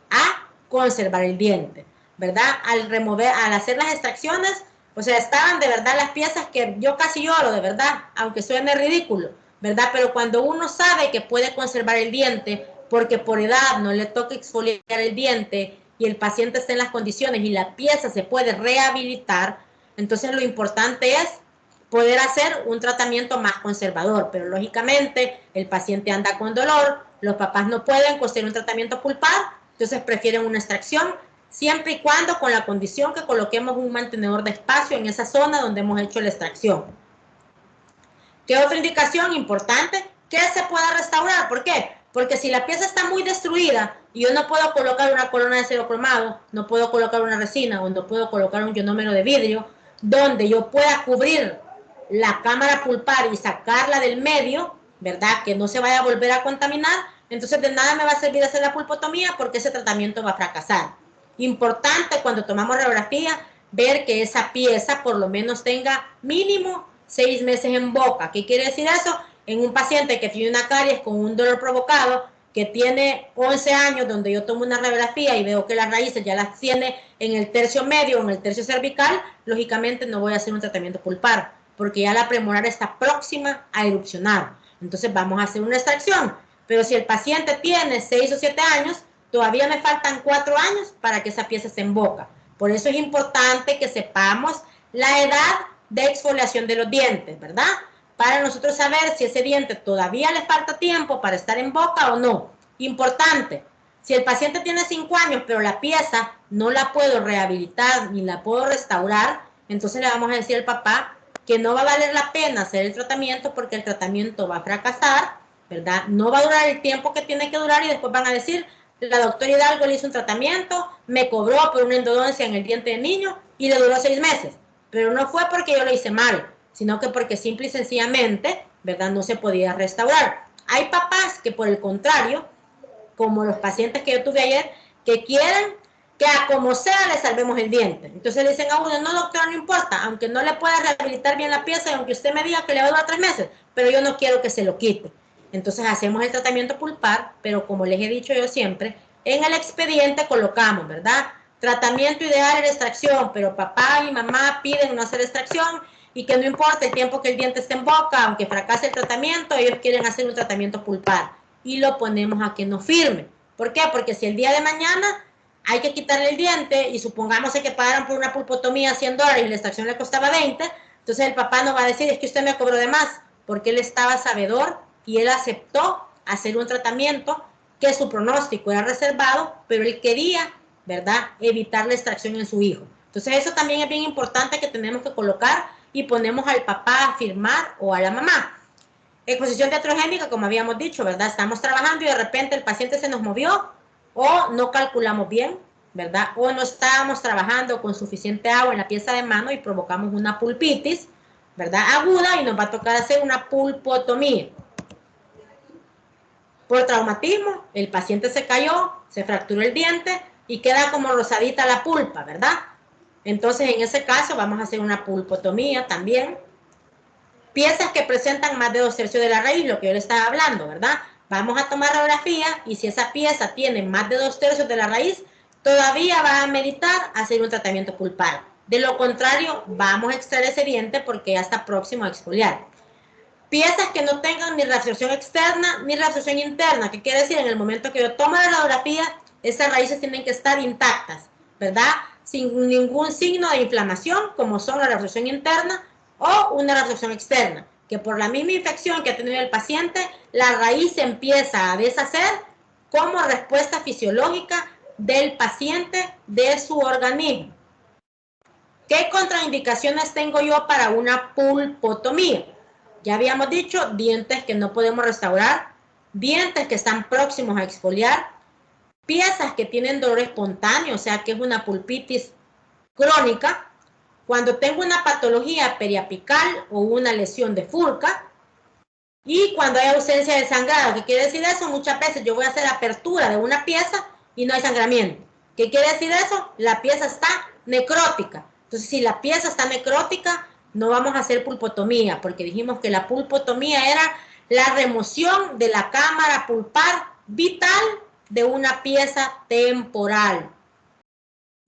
a conservar el diente, ¿verdad? Al hacer las extracciones, o sea, estaban de verdad las piezas que yo casi lloro, de verdad, aunque suene ridículo, ¿verdad? Pero cuando uno sabe que puede conservar el diente, porque por edad no le toca exfoliar el diente y el paciente está en las condiciones y la pieza se puede rehabilitar, entonces lo importante es poder hacer un tratamiento más conservador, pero lógicamente el paciente anda con dolor, los papás no pueden costear un tratamiento pulpar, entonces prefieren una extracción, siempre y cuando con la condición que coloquemos un mantenedor de espacio en esa zona donde hemos hecho la extracción. ¿Qué otra indicación importante? Que se pueda restaurar. ¿Por qué? Porque si la pieza está muy destruida y yo no puedo colocar una corona de acero cromado, no puedo colocar una resina o no puedo colocar un ionómero de vidrio donde yo pueda cubrir la cámara pulpar y sacarla del medio, ¿verdad? Que no se vaya a volver a contaminar, entonces de nada me va a servir hacer la pulpotomía porque ese tratamiento va a fracasar. Importante cuando tomamos radiografía ver que esa pieza por lo menos tenga mínimo 6 meses en boca. ¿Qué quiere decir eso? En un paciente que tiene una caries con un dolor provocado, que tiene 11 años, donde yo tomo una radiografía y veo que las raíces ya las tiene en el tercio medio o en el tercio cervical, lógicamente no voy a hacer un tratamiento pulpar, porque ya la premolar está próxima a erupcionar. Entonces vamos a hacer una extracción. Pero si el paciente tiene 6 o 7 años, todavía me faltan 4 años para que esa pieza esté en boca. Por eso es importante que sepamos la edad de exfoliación de los dientes, ¿verdad? Para nosotros saber si ese diente todavía le falta tiempo para estar en boca o no. Importante, si el paciente tiene 5 años, pero la pieza no la puedo rehabilitar ni la puedo restaurar, entonces le vamos a decir al papá que no va a valer la pena hacer el tratamiento porque el tratamiento va a fracasar, ¿verdad? No va a durar el tiempo que tiene que durar y después van a decir, la doctora Hidalgo le hizo un tratamiento, me cobró por una endodoncia en el diente del niño y le duró 6 meses. Pero no fue porque yo lo hice mal, sino que porque simple y sencillamente, ¿verdad? No se podía restaurar. Hay papás que por el contrario, como los pacientes que yo tuve ayer, que quieren que a como sea le salvemos el diente. Entonces le dicen a uno, no doctor, no importa, aunque no le pueda rehabilitar bien la pieza y aunque usted me diga que le va a durar 3 meses, pero yo no quiero que se lo quite. Entonces hacemos el tratamiento pulpar, pero como les he dicho yo siempre, en el expediente colocamos, ¿verdad? Tratamiento ideal era extracción, pero papá y mamá piden no hacer extracción y que no importa el tiempo que el diente esté en boca, aunque fracase el tratamiento, ellos quieren hacer un tratamiento pulpar y lo ponemos a que no firme. ¿Por qué? Porque si el día de mañana hay que quitarle el diente y supongamos que pagaron por una pulpotomía $100 y la extracción le costaba 20, entonces el papá no va a decir, es que usted me cobró de más, porque él estaba sabedor y él aceptó hacer un tratamiento que su pronóstico era reservado, pero él quería, ¿verdad?, evitar la extracción en su hijo. Entonces eso también es bien importante que tenemos que colocar y ponemos al papá a firmar o a la mamá. Exposición iatrogénica, como habíamos dicho, ¿verdad? Estamos trabajando y de repente el paciente se nos movió o no calculamos bien, ¿verdad? O no estábamos trabajando con suficiente agua en la pieza de mano y provocamos una pulpitis, ¿verdad? Aguda, y nos va a tocar hacer una pulpotomía. Por traumatismo, el paciente se cayó, se fracturó el diente y queda como rosadita la pulpa, ¿verdad? Entonces, en ese caso, vamos a hacer una pulpotomía también. Piezas que presentan más de 2/3 de la raíz, lo que yo le estaba hablando, ¿verdad? Vamos a tomar radiografía y si esa pieza tiene más de 2/3 de la raíz, todavía va a meditar hacer un tratamiento pulpar. De lo contrario, vamos a extraer ese diente porque ya está próximo a exfoliar. Piezas que no tengan ni reabsorción externa ni reabsorción interna, que quiere decir, en el momento que yo tomo la radiografía, esas raíces tienen que estar intactas, ¿verdad? Sin ningún signo de inflamación, como son la reabsorción interna o una reabsorción externa, que por la misma infección que ha tenido el paciente, la raíz se empieza a deshacer como respuesta fisiológica del paciente, de su organismo. ¿Qué contraindicaciones tengo yo para una pulpotomía? Ya habíamos dicho, dientes que no podemos restaurar, dientes que están próximos a exfoliar, piezas que tienen dolor espontáneo, o sea que es una pulpitis crónica, cuando tengo una patología periapical o una lesión de Furca, y cuando hay ausencia de sangrado. ¿Qué quiere decir eso? Muchas veces yo voy a hacer apertura de una pieza y no hay sangramiento. ¿Qué quiere decir eso? La pieza está necrótica. Entonces, si la pieza está necrótica, no vamos a hacer pulpotomía, porque dijimos que la pulpotomía era la remoción de la cámara pulpar vital de una pieza temporal.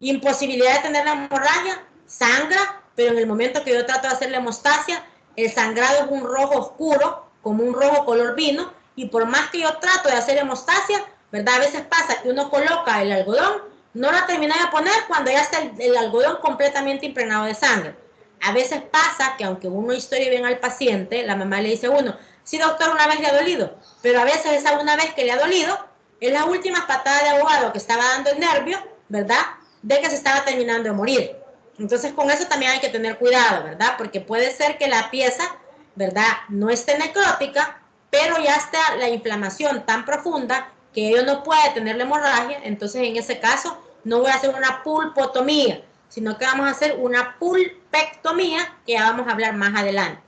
Imposibilidad de tener la hemorragia, sangra, pero en el momento que yo trato de hacer la hemostasia, el sangrado es un rojo oscuro, como un rojo color vino, y por más que yo trato de hacer hemostasia, ¿verdad? A veces pasa que uno coloca el algodón, no lo termina de poner cuando ya está el algodón completamente impregnado de sangre. A veces pasa que aunque uno historie bien al paciente, la mamá le dice a uno, sí doctor, una vez le ha dolido, pero a veces esa una vez que le ha dolido, es la última patada de ahogado que estaba dando el nervio, ¿verdad? De que se estaba terminando de morir. Entonces con eso también hay que tener cuidado, ¿verdad? Porque puede ser que la pieza, ¿verdad?, no esté necrótica, pero ya está la inflamación tan profunda que ello no puede tener la hemorragia. Entonces en ese caso no voy a hacer una pulpotomía, sino que vamos a hacer una pulpectomía, que ya vamos a hablar más adelante.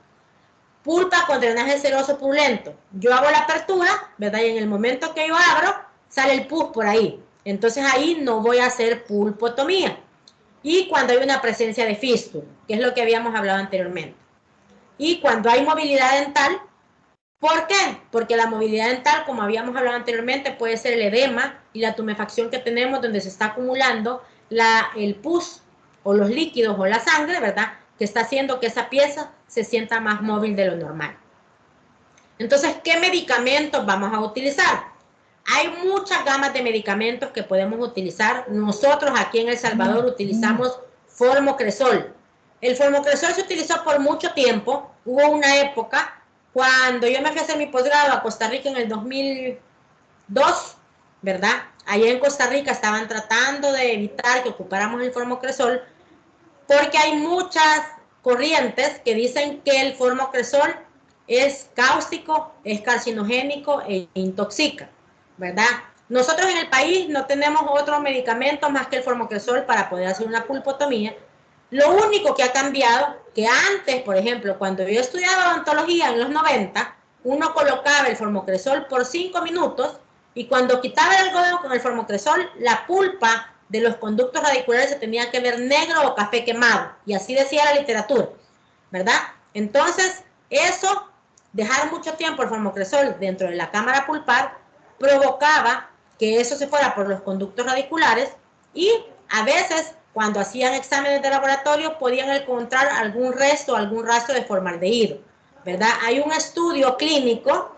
Pulpa con drenaje seroso purulento. Yo hago la apertura, ¿verdad? Y en el momento que yo abro, sale el pus por ahí. Entonces ahí no voy a hacer pulpotomía. Y cuando hay una presencia de fístula, que es lo que habíamos hablado anteriormente. Y cuando hay movilidad dental, ¿por qué? Porque la movilidad dental, como habíamos hablado anteriormente, puede ser el edema y la tumefacción que tenemos donde se está acumulando el pus o los líquidos o la sangre, ¿verdad?, que está haciendo que esa pieza se sienta más móvil de lo normal. Entonces, ¿qué medicamentos vamos a utilizar? Hay muchas gamas de medicamentos que podemos utilizar. Nosotros aquí en El Salvador utilizamos Formocresol. El Formocresol se utilizó por mucho tiempo. Hubo una época, cuando yo me fui a hacer mi posgrado a Costa Rica en el 2002, ¿verdad? Allá en Costa Rica estaban tratando de evitar que ocupáramos el Formocresol, porque hay muchas corrientes que dicen que el Formocresol es cáustico, es carcinogénico e intoxica, ¿verdad? Nosotros en el país no tenemos otro medicamento más que el Formocresol para poder hacer una pulpotomía. Lo único que ha cambiado, que antes, por ejemplo, cuando yo estudiaba odontología en los 90, uno colocaba el Formocresol por 5 minutos y cuando quitaba el algodón con el Formocresol, la pulpa de los conductos radiculares se tenía que ver negro o café quemado, y así decía la literatura, ¿verdad? Entonces, eso, dejar mucho tiempo el Formocresol dentro de la cámara pulpar, provocaba que eso se fuera por los conductos radiculares, y a veces, cuando hacían exámenes de laboratorio, podían encontrar algún resto, algún rastro de formaldehído, ¿verdad? Hay un estudio clínico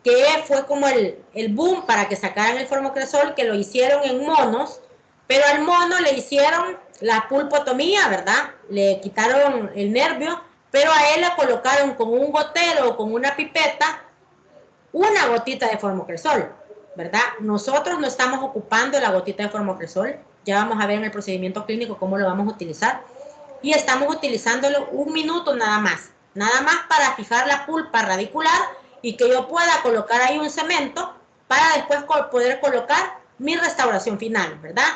que fue como el boom para que sacaran el Formocresol, que lo hicieron en monos, pero al mono le hicieron la pulpotomía, ¿verdad? Le quitaron el nervio, pero a él le colocaron con un gotero o con una pipeta una gotita de Formocresol, ¿verdad? Nosotros no estamos ocupando la gotita de Formocresol, ya vamos a ver en el procedimiento clínico cómo lo vamos a utilizar. y estamos utilizándolo 1 minuto nada más para fijar la pulpa radicular y que yo pueda colocar ahí un cemento para después poder colocar mi restauración final, ¿verdad?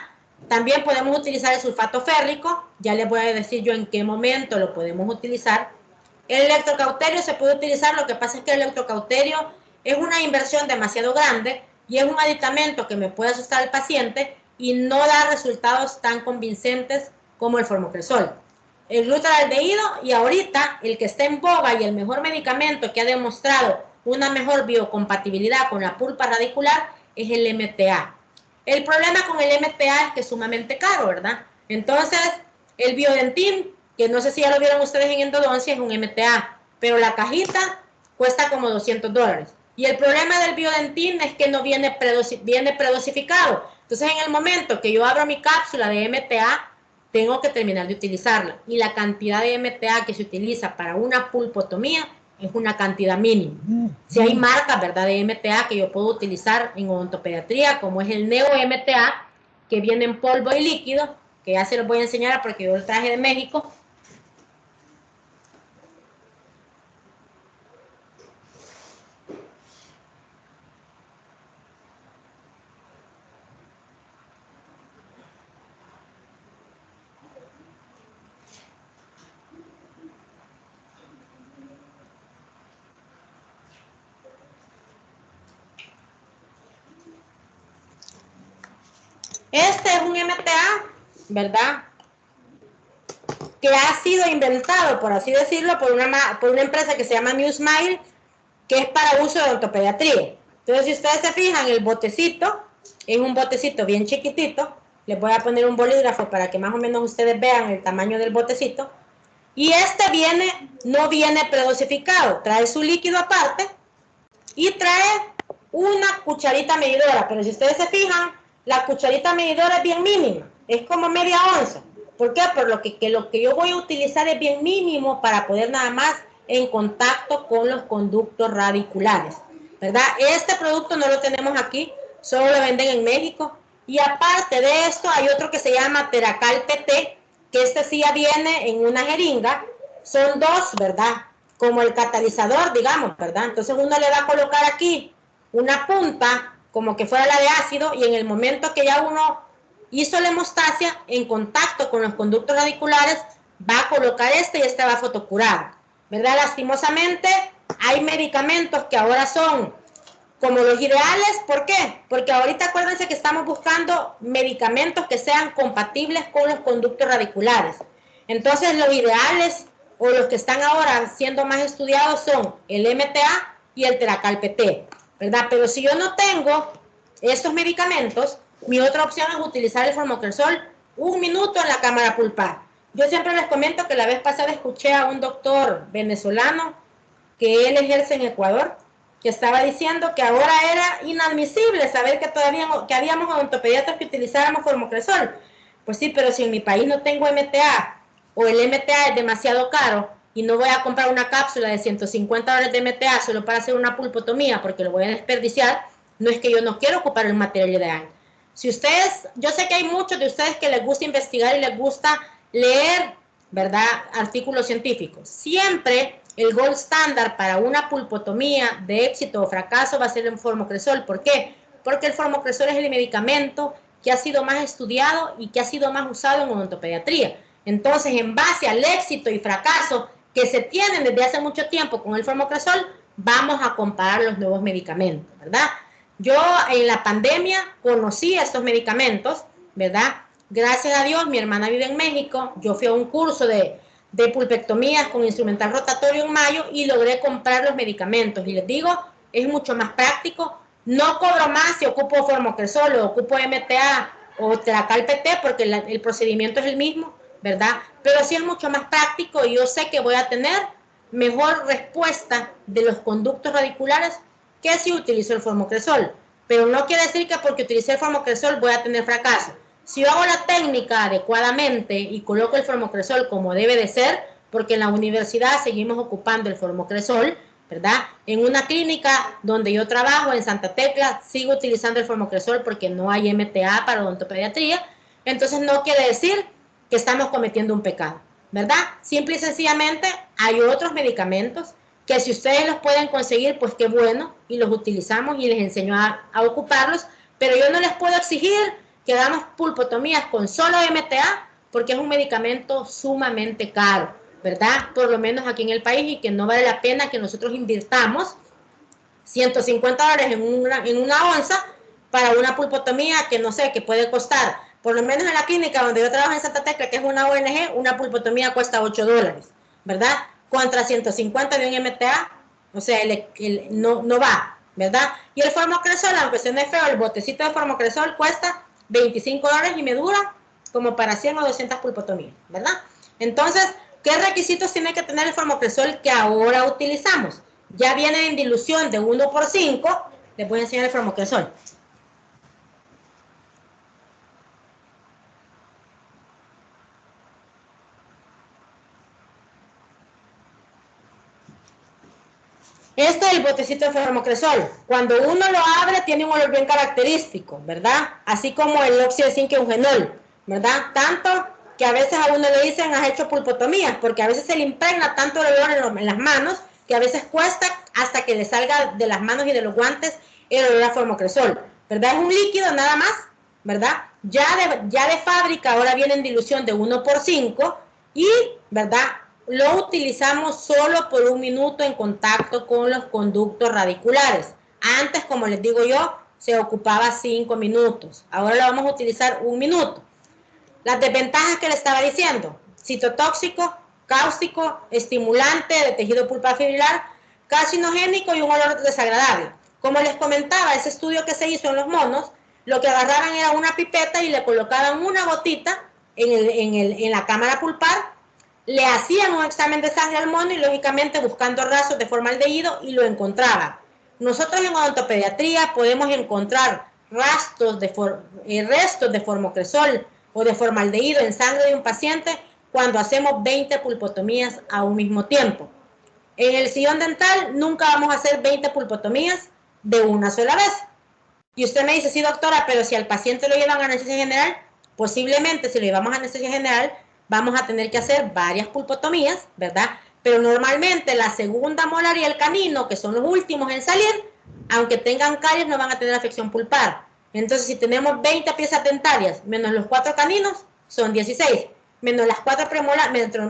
También podemos utilizar el sulfato férrico, ya les voy a decir yo en qué momento lo podemos utilizar. El electrocauterio se puede utilizar, lo que pasa es que el electrocauterio es una inversión demasiado grande y es un aditamento que me puede asustar al paciente y no da resultados tan convincentes como el formocresol. El glutaraldehído, y ahorita el que está en boga y el mejor medicamento que ha demostrado una mejor biocompatibilidad con la pulpa radicular, es el MTA. El problema con el MTA es que es sumamente caro, ¿verdad? Entonces, el Biodentin, que no sé si ya lo vieron ustedes en endodoncia, es un MTA, pero la cajita cuesta como $200. Y el problema del Biodentin es que no viene predosificado. Entonces, en el momento que yo abro mi cápsula de MTA, tengo que terminar de utilizarla. Y la cantidad de MTA que se utiliza para una pulpotomía es una cantidad mínima. Si hay marcas, ¿verdad?, de MTA que yo puedo utilizar en odontopediatría, como es el Neo MTA, que viene en polvo y líquido, que ya se los voy a enseñar porque yo lo traje de México. Este es un MTA, ¿verdad?, que ha sido inventado, por así decirlo, por una empresa que se llama New Smile, que es para uso de odontopediatría. Entonces, si ustedes se fijan, el botecito es un botecito bien chiquitito. Les voy a poner un bolígrafo para que más o menos ustedes vean el tamaño del botecito. Y este no viene predosificado, trae su líquido aparte y trae una cucharita medidora, pero si ustedes se fijan, la cucharita medidora es bien mínima, es como media onza. ¿Por qué? Por lo que yo voy a utilizar es bien mínimo para poder nada más en contacto con los conductos radiculares, ¿verdad? Este producto no lo tenemos aquí, solo lo venden en México. Y aparte de esto, hay otro que se llama Teracal PT, que este sí ya viene en una jeringa. Son dos, ¿verdad?, como el catalizador, digamos, ¿verdad? Entonces uno le va a colocar aquí una punta como que fuera la de ácido, y en el momento que ya uno hizo la hemostasia en contacto con los conductos radiculares, va a colocar este y este va a fotocurar, ¿verdad? Lastimosamente hay medicamentos que ahora son como los ideales. ¿Por qué? Porque ahorita acuérdense que estamos buscando medicamentos que sean compatibles con los conductos radiculares. Entonces los ideales o los que están ahora siendo más estudiados son el MTA y el Teracal PT, ¿verdad? Pero si yo no tengo estos medicamentos, mi otra opción es utilizar el formocresol 1 minuto en la cámara pulpar. Yo siempre les comento que la vez pasada escuché a un doctor venezolano que él ejerce en Ecuador, que estaba diciendo que ahora era inadmisible saber que habíamos odontopediatras que utilizáramos formocresol. Pues sí, pero si en mi país no tengo MTA, o el MTA es demasiado caro, y no voy a comprar una cápsula de $150 de MTA solo para hacer una pulpotomía porque lo voy a desperdiciar, no es que yo no quiero ocupar el material ideal. Si ustedes, yo sé que hay muchos de ustedes que les gusta investigar y les gusta leer, ¿verdad?, artículos científicos. Siempre el gold standard para una pulpotomía de éxito o fracaso va a ser el formocresol. ¿Por qué? Porque el formocresol es el medicamento que ha sido más estudiado y que ha sido más usado en odontopediatría. Entonces, en base al éxito y fracaso que se tienen desde hace mucho tiempo con el formocresol, vamos a comparar los nuevos medicamentos, ¿verdad? Yo en la pandemia conocí estos medicamentos, ¿verdad? Gracias a Dios, mi hermana vive en México, yo fui a un curso de pulpectomías con instrumental rotatorio en mayo y logré comprar los medicamentos. Y les digo, es mucho más práctico. No cobro más si ocupo formocresol o ocupo MTA o Teracal PT porque el procedimiento es el mismo, ¿verdad? Pero sí es mucho más práctico y yo sé que voy a tener mejor respuesta de los conductos radiculares que si utilizo el formocresol. Pero no quiere decir que porque utilicé el formocresol voy a tener fracaso. Si yo hago la técnica adecuadamente y coloco el formocresol como debe de ser, porque en la universidad seguimos ocupando el formocresol, ¿verdad? En una clínica donde yo trabajo, en Santa Tecla, sigo utilizando el formocresol porque no hay MTA para odontopediatría. Entonces no quiere decir que estamos cometiendo un pecado. ¿verdad? Simple y sencillamente hay otros medicamentos que si ustedes los pueden conseguir, pues qué bueno, y los utilizamos y les enseño a ocuparlos, pero yo no les puedo exigir que damos pulpotomías con solo MTA, porque es un medicamento sumamente caro, ¿verdad? Por lo menos aquí en el país, y que no vale la pena que nosotros invirtamos $150 en una onza para una pulpotomía que no sé, que puede costar, por lo menos en la clínica donde yo trabajo en Santa Tecla, que es una ONG, una pulpotomía cuesta $8, ¿verdad? Contra 150 de un MTA, o sea, no va, ¿verdad? Y el formocresol, aunque suene feo, el botecito de formocresol cuesta $25 y me dura como para 100 o 200 pulpotomías, ¿verdad? Entonces, ¿qué requisitos tiene que tener el formocresol que ahora utilizamos? Ya viene en dilución de 1/5, les voy a enseñar el formocresol. Este es el botecito de formocresol. Cuando uno lo abre, tiene un olor bien característico, ¿verdad? Así como el óxido de zinc eugenol, ¿verdad? Tanto que a veces a uno le dicen, has hecho pulpotomías, porque a veces se le impregna tanto el olor en las manos, que a veces cuesta hasta que le salga de las manos y de los guantes el olor a formocresol, ¿verdad? Es un líquido nada más, ¿verdad? Ya de fábrica ahora viene en dilución de 1/5 y, ¿verdad? Lo utilizamos solo por 1 minuto en contacto con los conductos radiculares. Antes, como les digo yo, se ocupaba 5 minutos. Ahora lo vamos a utilizar 1 minuto. Las desventajas que le estaba diciendo: citotóxico, cáustico, estimulante de tejido pulpofibrilar, carcinogénico y un olor desagradable. Como les comentaba, ese estudio que se hizo en los monos, lo que agarraban era una pipeta y le colocaban una gotita en la cámara pulpar, le hacían un examen de sangre al mono y lógicamente buscando rastros de formaldehído y lo encontraban. Nosotros en odontopediatría podemos encontrar restos de formocresol o de formaldehído en sangre de un paciente cuando hacemos 20 pulpotomías a un mismo tiempo. En el sillón dental nunca vamos a hacer 20 pulpotomías de una sola vez. Y usted me dice, sí doctora, pero si al paciente lo llevan a anestesia general, posiblemente si lo llevamos a anestesia general, vamos a tener que hacer varias pulpotomías, ¿verdad? Pero normalmente la segunda molar y el canino, que son los últimos en salir, aunque tengan caries, no van a tener afección pulpar. Entonces, si tenemos 20 piezas dentarias, menos los 4 caninos, son 16. Menos las 4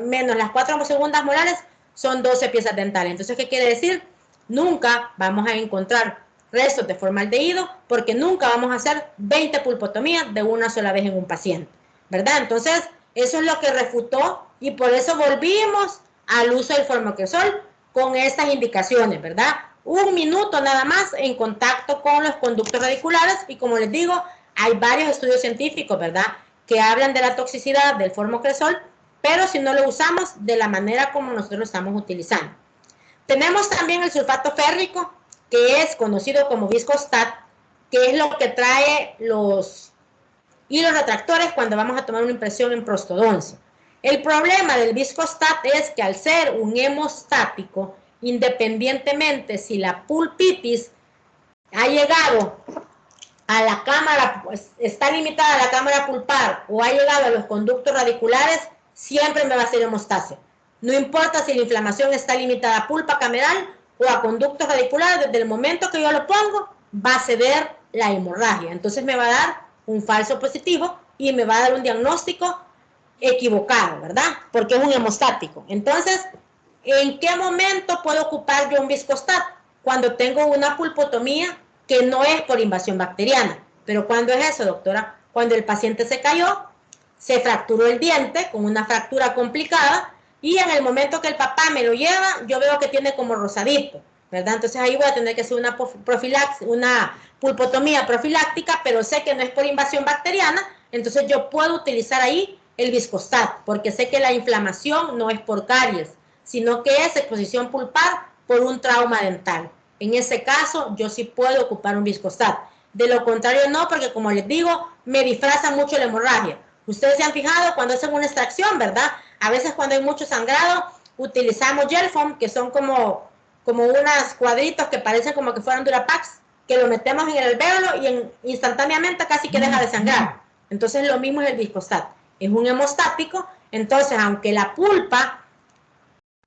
menos las 4 segundas molares, son 12 piezas dentarias. Entonces, ¿qué quiere decir? Nunca vamos a encontrar restos de formaldehído, porque nunca vamos a hacer 20 pulpotomías de una sola vez en un paciente, ¿verdad? Entonces, eso es lo que refutó y por eso volvimos al uso del formocresol con estas indicaciones, ¿verdad? 1 minuto nada más en contacto con los conductos radiculares y como les digo, hay varios estudios científicos, ¿verdad?, que hablan de la toxicidad del formocresol, pero si no lo usamos de la manera como nosotros lo estamos utilizando. Tenemos también el sulfato férrico, que es conocido como Viscostat, que es lo que trae los hilos retractores cuando vamos a tomar una impresión en prostodoncia. El problema del Viscostat es que al ser un hemostático, independientemente si la pulpitis ha llegado a la cámara, pues, está limitada a la cámara pulpar o ha llegado a los conductos radiculares, siempre me va a hacer hemostasia. No importa si la inflamación está limitada a pulpa cameral o a conductos radiculares, desde el momento que yo lo pongo, va a ceder la hemorragia. Entonces me va a dar un falso positivo y me va a dar un diagnóstico equivocado, ¿verdad? Porque es un hemostático. Entonces, ¿en qué momento puedo ocupar yo un Viscostat? Cuando tengo una pulpotomía que no es por invasión bacteriana. ¿Pero cuándo es eso, doctora? Cuando el paciente se cayó, se fracturó el diente con una fractura complicada y en el momento que el papá me lo lleva, yo veo que tiene como rosadito, ¿verdad? Entonces ahí voy a tener que hacer una pulpotomía profiláctica, pero sé que no es por invasión bacteriana, entonces yo puedo utilizar ahí el Viscostat, porque sé que la inflamación no es por caries, sino que es exposición pulpar por un trauma dental. En ese caso, yo sí puedo ocupar un Viscostat. De lo contrario, no, porque como les digo, me disfraza mucho la hemorragia. Ustedes se han fijado cuando hacen una extracción, ¿verdad? A veces cuando hay mucho sangrado, utilizamos gel foam, que son como unos cuadritos que parecen como que fueran Durapax, que lo metemos en el alvéolo y instantáneamente casi que deja de sangrar. Entonces lo mismo es el Viscostat. es un hemostático, entonces aunque la pulpa,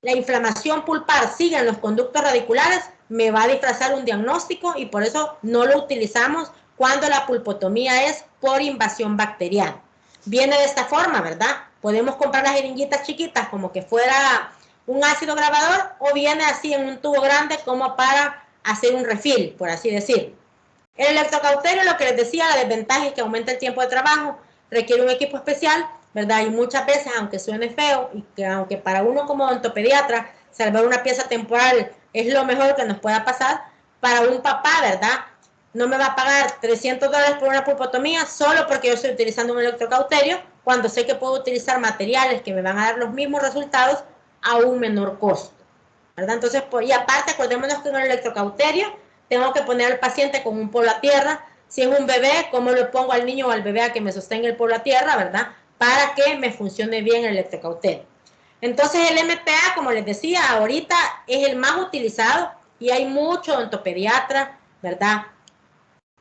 la inflamación pulpar siga en los conductos radiculares, me va a disfrazar un diagnóstico y por eso no lo utilizamos cuando la pulpotomía es por invasión bacteriana. Viene de esta forma, ¿verdad? Podemos comprar las jeringuitas chiquitas como que fuera un ácido grabador o viene así en un tubo grande como para hacer un refill, por así decir. El electrocauterio, lo que les decía, la desventaja es que aumenta el tiempo de trabajo, requiere un equipo especial, ¿verdad? Y muchas veces, aunque suene feo, y que aunque para uno como odontopediatra salvar una pieza temporal es lo mejor que nos pueda pasar, para un papá, ¿verdad? No me va a pagar $300 por una pulpotomía solo porque yo estoy utilizando un electrocauterio, cuando sé que puedo utilizar materiales que me van a dar los mismos resultados a un menor costo, ¿verdad? Entonces, pues, y aparte, acordémonos que en el electrocauterio tengo que poner al paciente con un polo a tierra. Si es un bebé, ¿cómo le pongo al niño o al bebé a que me sostenga el polo a tierra, verdad? Para que me funcione bien el electrocauterio. Entonces el MTA, como les decía, ahorita es el más utilizado y hay mucho odontopediatra, ¿verdad?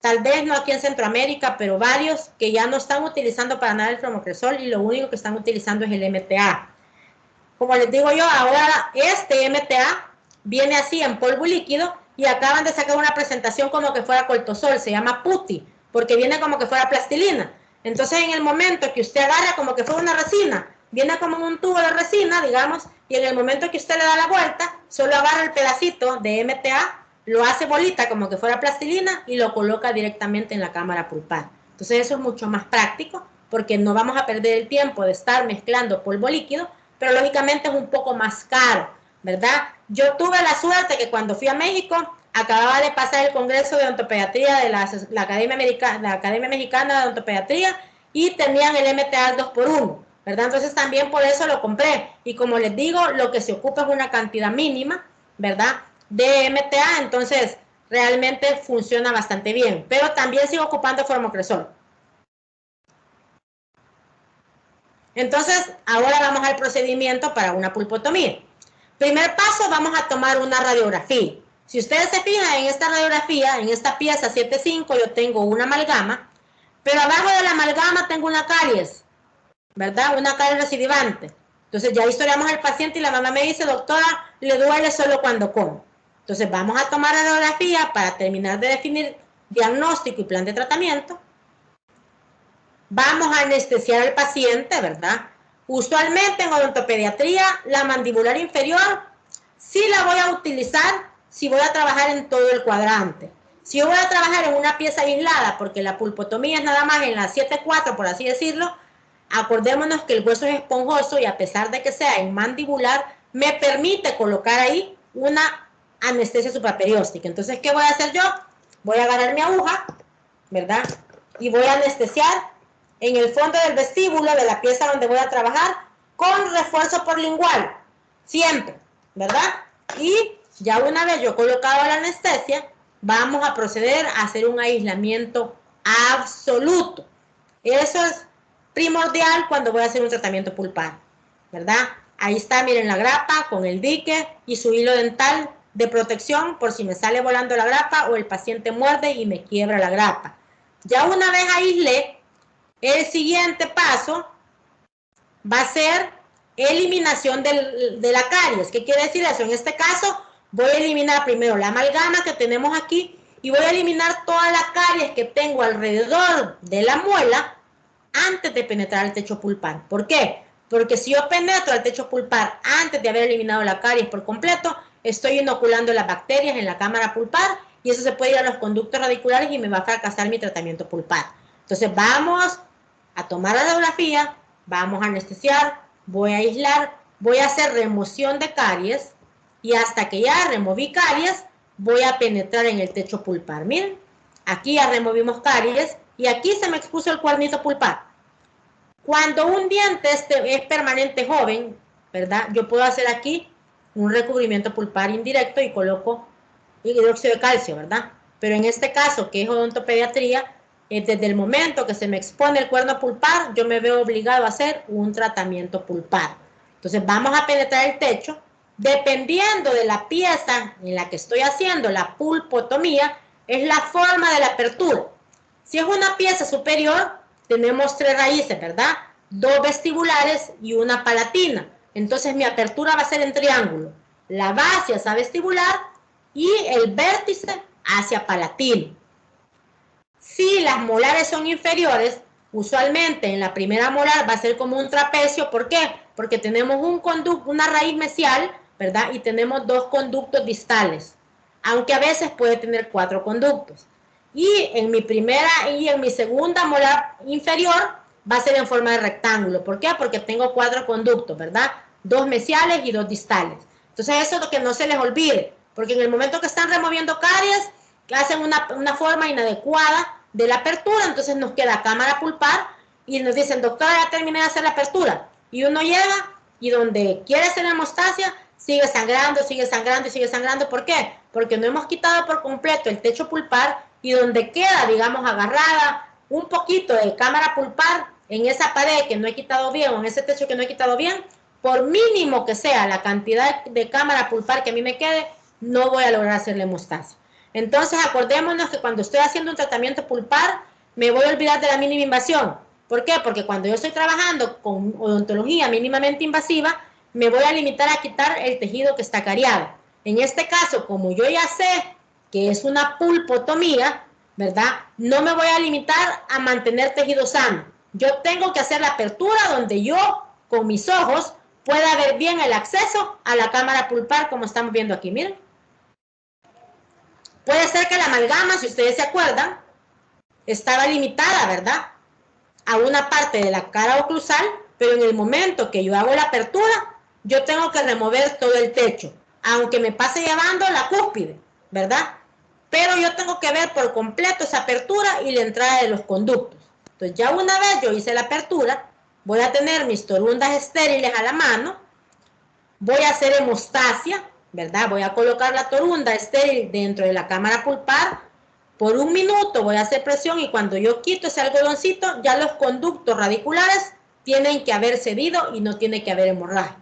Tal vez no aquí en Centroamérica, pero varios que ya no están utilizando para nada el flumocresol y lo único que están utilizando es el MTA. Como les digo yo, ahora este MTA viene así en polvo líquido y acaban de sacar una presentación como que fuera cortisol, se llama putti, porque viene como que fuera plastilina. Entonces en el momento que usted agarra como que fuera una resina, viene como en un tubo de resina, digamos, y en el momento que usted le da la vuelta, solo agarra el pedacito de MTA, lo hace bolita como que fuera plastilina y lo coloca directamente en la cámara pulpar. Entonces eso es mucho más práctico porque no vamos a perder el tiempo de estar mezclando polvo líquido, pero lógicamente es un poco más caro, ¿verdad? Yo tuve la suerte que cuando fui a México, acababa de pasar el Congreso de Odontopediatría de la Academia Mexicana de Odontopediatría y tenían el MTA 2x1, ¿verdad? Entonces también por eso lo compré. Y como les digo, lo que se ocupa es una cantidad mínima, ¿verdad? De MTA, entonces realmente funciona bastante bien. Pero también sigo ocupando formocresol. Entonces, ahora vamos al procedimiento para una pulpotomía. Primer paso, vamos a tomar una radiografía. Si ustedes se fijan en esta radiografía, en esta pieza 7.5, yo tengo una amalgama, pero abajo de la amalgama tengo una caries, ¿verdad? Una caries recidivante. Entonces ya historiamos al paciente y la mamá me dice, doctora, le duele solo cuando come. Entonces vamos a tomar la radiografía para terminar de definir diagnóstico y plan de tratamiento. Vamos a anestesiar al paciente, ¿verdad? Usualmente en odontopediatría, la mandibular inferior sí la voy a utilizar si voy a trabajar en todo el cuadrante. Si yo voy a trabajar en una pieza aislada, porque la pulpotomía es nada más en la 7.4, por así decirlo, acordémonos que el hueso es esponjoso y a pesar de que sea en mandibular, me permite colocar ahí una anestesia supraperióstica. Entonces, ¿qué voy a hacer yo? Voy a agarrar mi aguja, ¿verdad? Y voy a anestesiar en el fondo del vestíbulo de la pieza donde voy a trabajar con refuerzo por lingual, siempre, ¿verdad? Y ya una vez yo colocado la anestesia, vamos a proceder a hacer un aislamiento absoluto. Eso es primordial cuando voy a hacer un tratamiento pulpar, ¿verdad? Ahí está, miren la grapa con el dique y su hilo dental de protección por si me sale volando la grapa o el paciente muerde y me quiebra la grapa. Ya una vez aislé, el siguiente paso va a ser eliminación de la caries. ¿Qué quiere decir eso? En este caso, voy a eliminar primero la amalgama que tenemos aquí y voy a eliminar toda la caries que tengo alrededor de la muela antes de penetrar el techo pulpar. ¿Por qué? Porque si yo penetro el techo pulpar antes de haber eliminado la caries por completo, estoy inoculando las bacterias en la cámara pulpar y eso se puede ir a los conductos radiculares y me va a fracasar mi tratamiento pulpar. Entonces vamos a tomar la radiografía, vamos a anestesiar, voy a aislar, voy a hacer remoción de caries y hasta que ya removí caries, voy a penetrar en el techo pulpar. Miren, aquí ya removimos caries y aquí se me expuso el cuernito pulpar. Cuando un diente es permanente joven, ¿verdad? Yo puedo hacer aquí un recubrimiento pulpar indirecto y coloco hidróxido de calcio, ¿verdad? Pero en este caso, que es odontopediatría, desde el momento que se me expone el cuerno pulpar, yo me veo obligado a hacer un tratamiento pulpar. Entonces vamos a penetrar el techo. Dependiendo de la pieza en la que estoy haciendo la pulpotomía, es la forma de la apertura. Si es una pieza superior, tenemos 3 raíces, ¿verdad? 2 vestibulares y una palatina. Entonces mi apertura va a ser en triángulo. La base hacia vestibular y el vértice hacia palatino. Si las molares son inferiores, usualmente en la primera molar va a ser como un trapecio. ¿Por qué? Porque tenemos una raíz mesial, ¿verdad? Y tenemos 2 conductos distales, aunque a veces puede tener 4 conductos. Y en mi primera y en mi segunda molar inferior va a ser en forma de rectángulo. ¿Por qué? Porque tengo 4 conductos, ¿verdad? 2 mesiales y 2 distales. Entonces eso es lo que no se les olvide, porque en el momento que están removiendo caries, hacen una forma inadecuada de la apertura, entonces nos queda cámara pulpar y nos dicen, doctora, ya terminé de hacer la apertura. Y uno llega y donde quiere hacer la hemostasia, sigue sangrando, sigue sangrando y sigue sangrando. ¿Por qué? Porque no hemos quitado por completo el techo pulpar y donde queda, digamos, agarrada un poquito de cámara pulpar en esa pared que no he quitado bien o en ese techo que no he quitado bien, por mínimo que sea la cantidad de cámara pulpar que a mí me quede, no voy a lograr hacer la hemostasia. Entonces acordémonos que cuando estoy haciendo un tratamiento pulpar, me voy a olvidar de la mínima invasión. ¿Por qué? Porque cuando yo estoy trabajando con odontología mínimamente invasiva, me voy a limitar a quitar el tejido que está cariado. En este caso, como yo ya sé que es una pulpotomía, ¿verdad? No me voy a limitar a mantener tejido sano. Yo tengo que hacer la apertura donde yo, con mis ojos, pueda ver bien el acceso a la cámara pulpar, como estamos viendo aquí, miren. Puede ser que la amalgama, si ustedes se acuerdan, estaba limitada, ¿verdad?, a una parte de la cara oclusal, pero en el momento que yo hago la apertura, yo tengo que remover todo el techo, aunque me pase llevando la cúspide, ¿verdad? Pero yo tengo que ver por completo esa apertura y la entrada de los conductos. Entonces ya una vez yo hice la apertura, voy a tener mis torundas estériles a la mano, voy a hacer hemostasia, ¿verdad? Voy a colocar la torunda estéril dentro de la cámara pulpar. Por 1 minuto voy a hacer presión y cuando yo quito ese algodoncito, ya los conductos radiculares tienen que haber cedido y no tiene que haber hemorragia.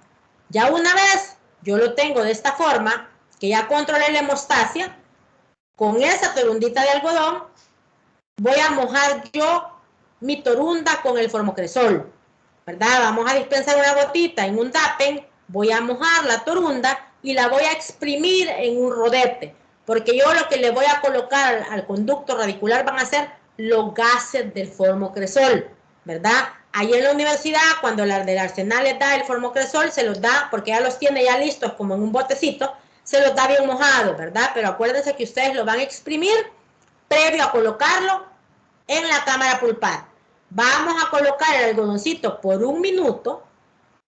Ya una vez yo lo tengo de esta forma, que ya controlé la hemostasia, con esa torundita de algodón, voy a mojar yo mi torunda con el formocresol, ¿verdad? Vamos a dispensar una gotita en un dapen, voy a mojar la torunda y la voy a exprimir en un rodete, porque yo lo que le voy a colocar al conducto radicular van a ser los gases del formocresol, ¿verdad? Ahí en la universidad, cuando la del Arsenal les da el formocresol, se los da, porque ya los tiene ya listos como en un botecito, se los da bien mojado, ¿verdad? Pero acuérdense que ustedes lo van a exprimir previo a colocarlo en la cámara pulpar. Vamos a colocar el algodoncito por 1 minuto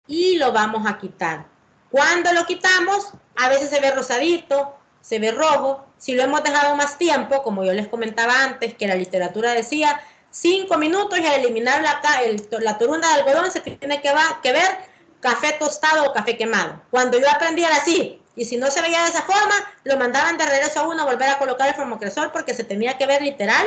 y lo vamos a quitar. Cuando lo quitamos, a veces se ve rosadito, se ve rojo. Si lo hemos dejado más tiempo, como yo les comentaba antes, que la literatura decía 5 minutos y al eliminar la torunda de algodón se tiene que ver café tostado o café quemado. Cuando yo aprendí era así, y si no se veía de esa forma, lo mandaban de regreso a uno a volver a colocar el formocresol porque se tenía que ver literal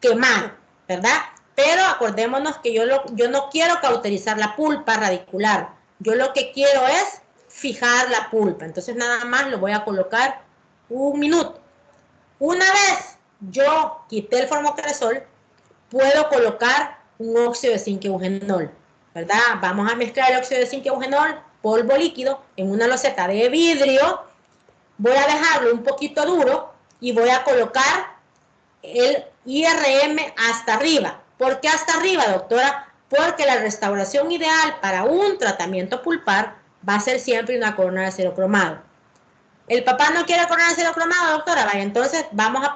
quemado, ¿verdad? Pero acordémonos que yo no quiero cauterizar la pulpa radicular. Yo lo que quiero es fijar la pulpa. Entonces nada más lo voy a colocar 1 minuto. Una vez yo quité el formocresol, puedo colocar un óxido de zinc eugenol, ¿verdad? Vamos a mezclar el óxido de zinc eugenol, polvo líquido, en una loseta de vidrio. Voy a dejarlo un poquito duro y voy a colocar el IRM hasta arriba. ¿Por qué hasta arriba, doctora? Porque la restauración ideal para un tratamiento pulpar va a ser siempre una corona de acero cromado. El papá no quiere corona de acero cromado, doctora. Vaya, entonces vamos a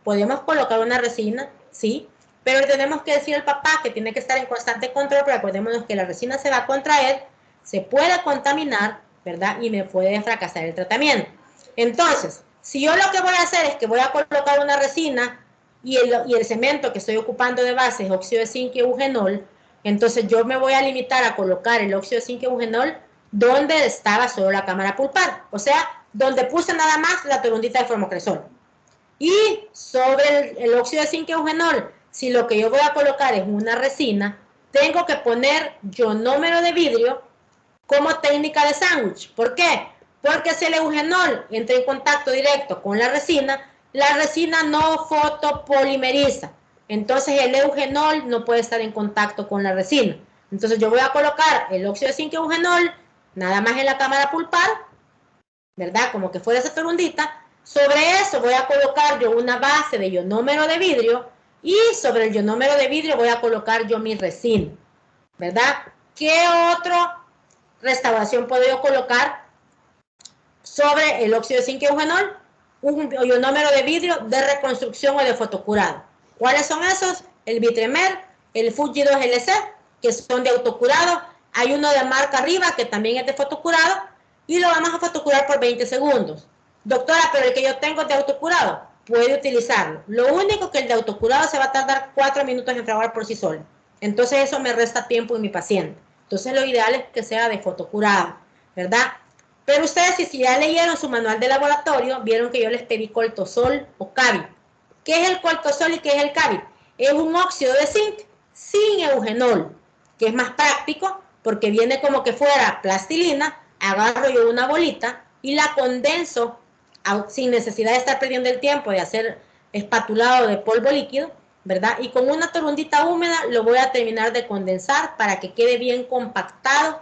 podemos colocar una resina, sí, pero tenemos que decir al papá que tiene que estar en constante control, pero acordémonos que la resina se va a contraer, se puede contaminar, ¿verdad? Y me puede fracasar el tratamiento. Entonces, si yo lo que voy a hacer es que voy a colocar una resina y el cemento que estoy ocupando de base es óxido de zinc y eugenol, entonces yo me voy a limitar a colocar el óxido de zinc y eugenol donde estaba solo la cámara pulpar, o sea, donde puse nada más la torundita de formocresol. Y sobre el óxido de zinc y eugenol, si lo que yo voy a colocar es una resina, tengo que poner ionómero de vidrio como técnica de sándwich. ¿Por qué? Porque si el eugenol entra en contacto directo con la resina no fotopolimeriza. Entonces el eugenol no puede estar en contacto con la resina. Entonces yo voy a colocar el óxido de zinc eugenol nada más en la cámara pulpar, ¿verdad? Como que fuera esa torundita. Sobre eso voy a colocar yo una base de ionómero de vidrio y sobre el ionómero de vidrio voy a colocar yo mi resina, ¿verdad? ¿Qué otra restauración puedo yo colocar sobre el óxido de zinc eugenol? Un ionómero de vidrio de reconstrucción o de fotocurado. ¿Cuáles son esos? El Vitremer, el Fuji 2LC, que son de autocurado. Hay uno de marca arriba que también es de fotocurado y lo vamos a fotocurar por 20 segundos. Doctora, pero el que yo tengo es de autocurado. Puede utilizarlo. Lo único que el de autocurado se va a tardar 4 minutos en fraguar por sí solo. Entonces eso me resta tiempo en mi paciente. Entonces lo ideal es que sea de fotocurado, ¿verdad? Pero ustedes, si ya leyeron su manual de laboratorio, vieron que yo les pedí coltosol o Cavit. ¿Qué es el coltosol y qué es el Cavit? Es un óxido de zinc sin eugenol, que es más práctico porque viene como que fuera plastilina, agarro yo una bolita y la condenso sin necesidad de estar perdiendo el tiempo de hacer espatulado de polvo líquido, ¿verdad? Y con una torundita húmeda lo voy a terminar de condensar para que quede bien compactado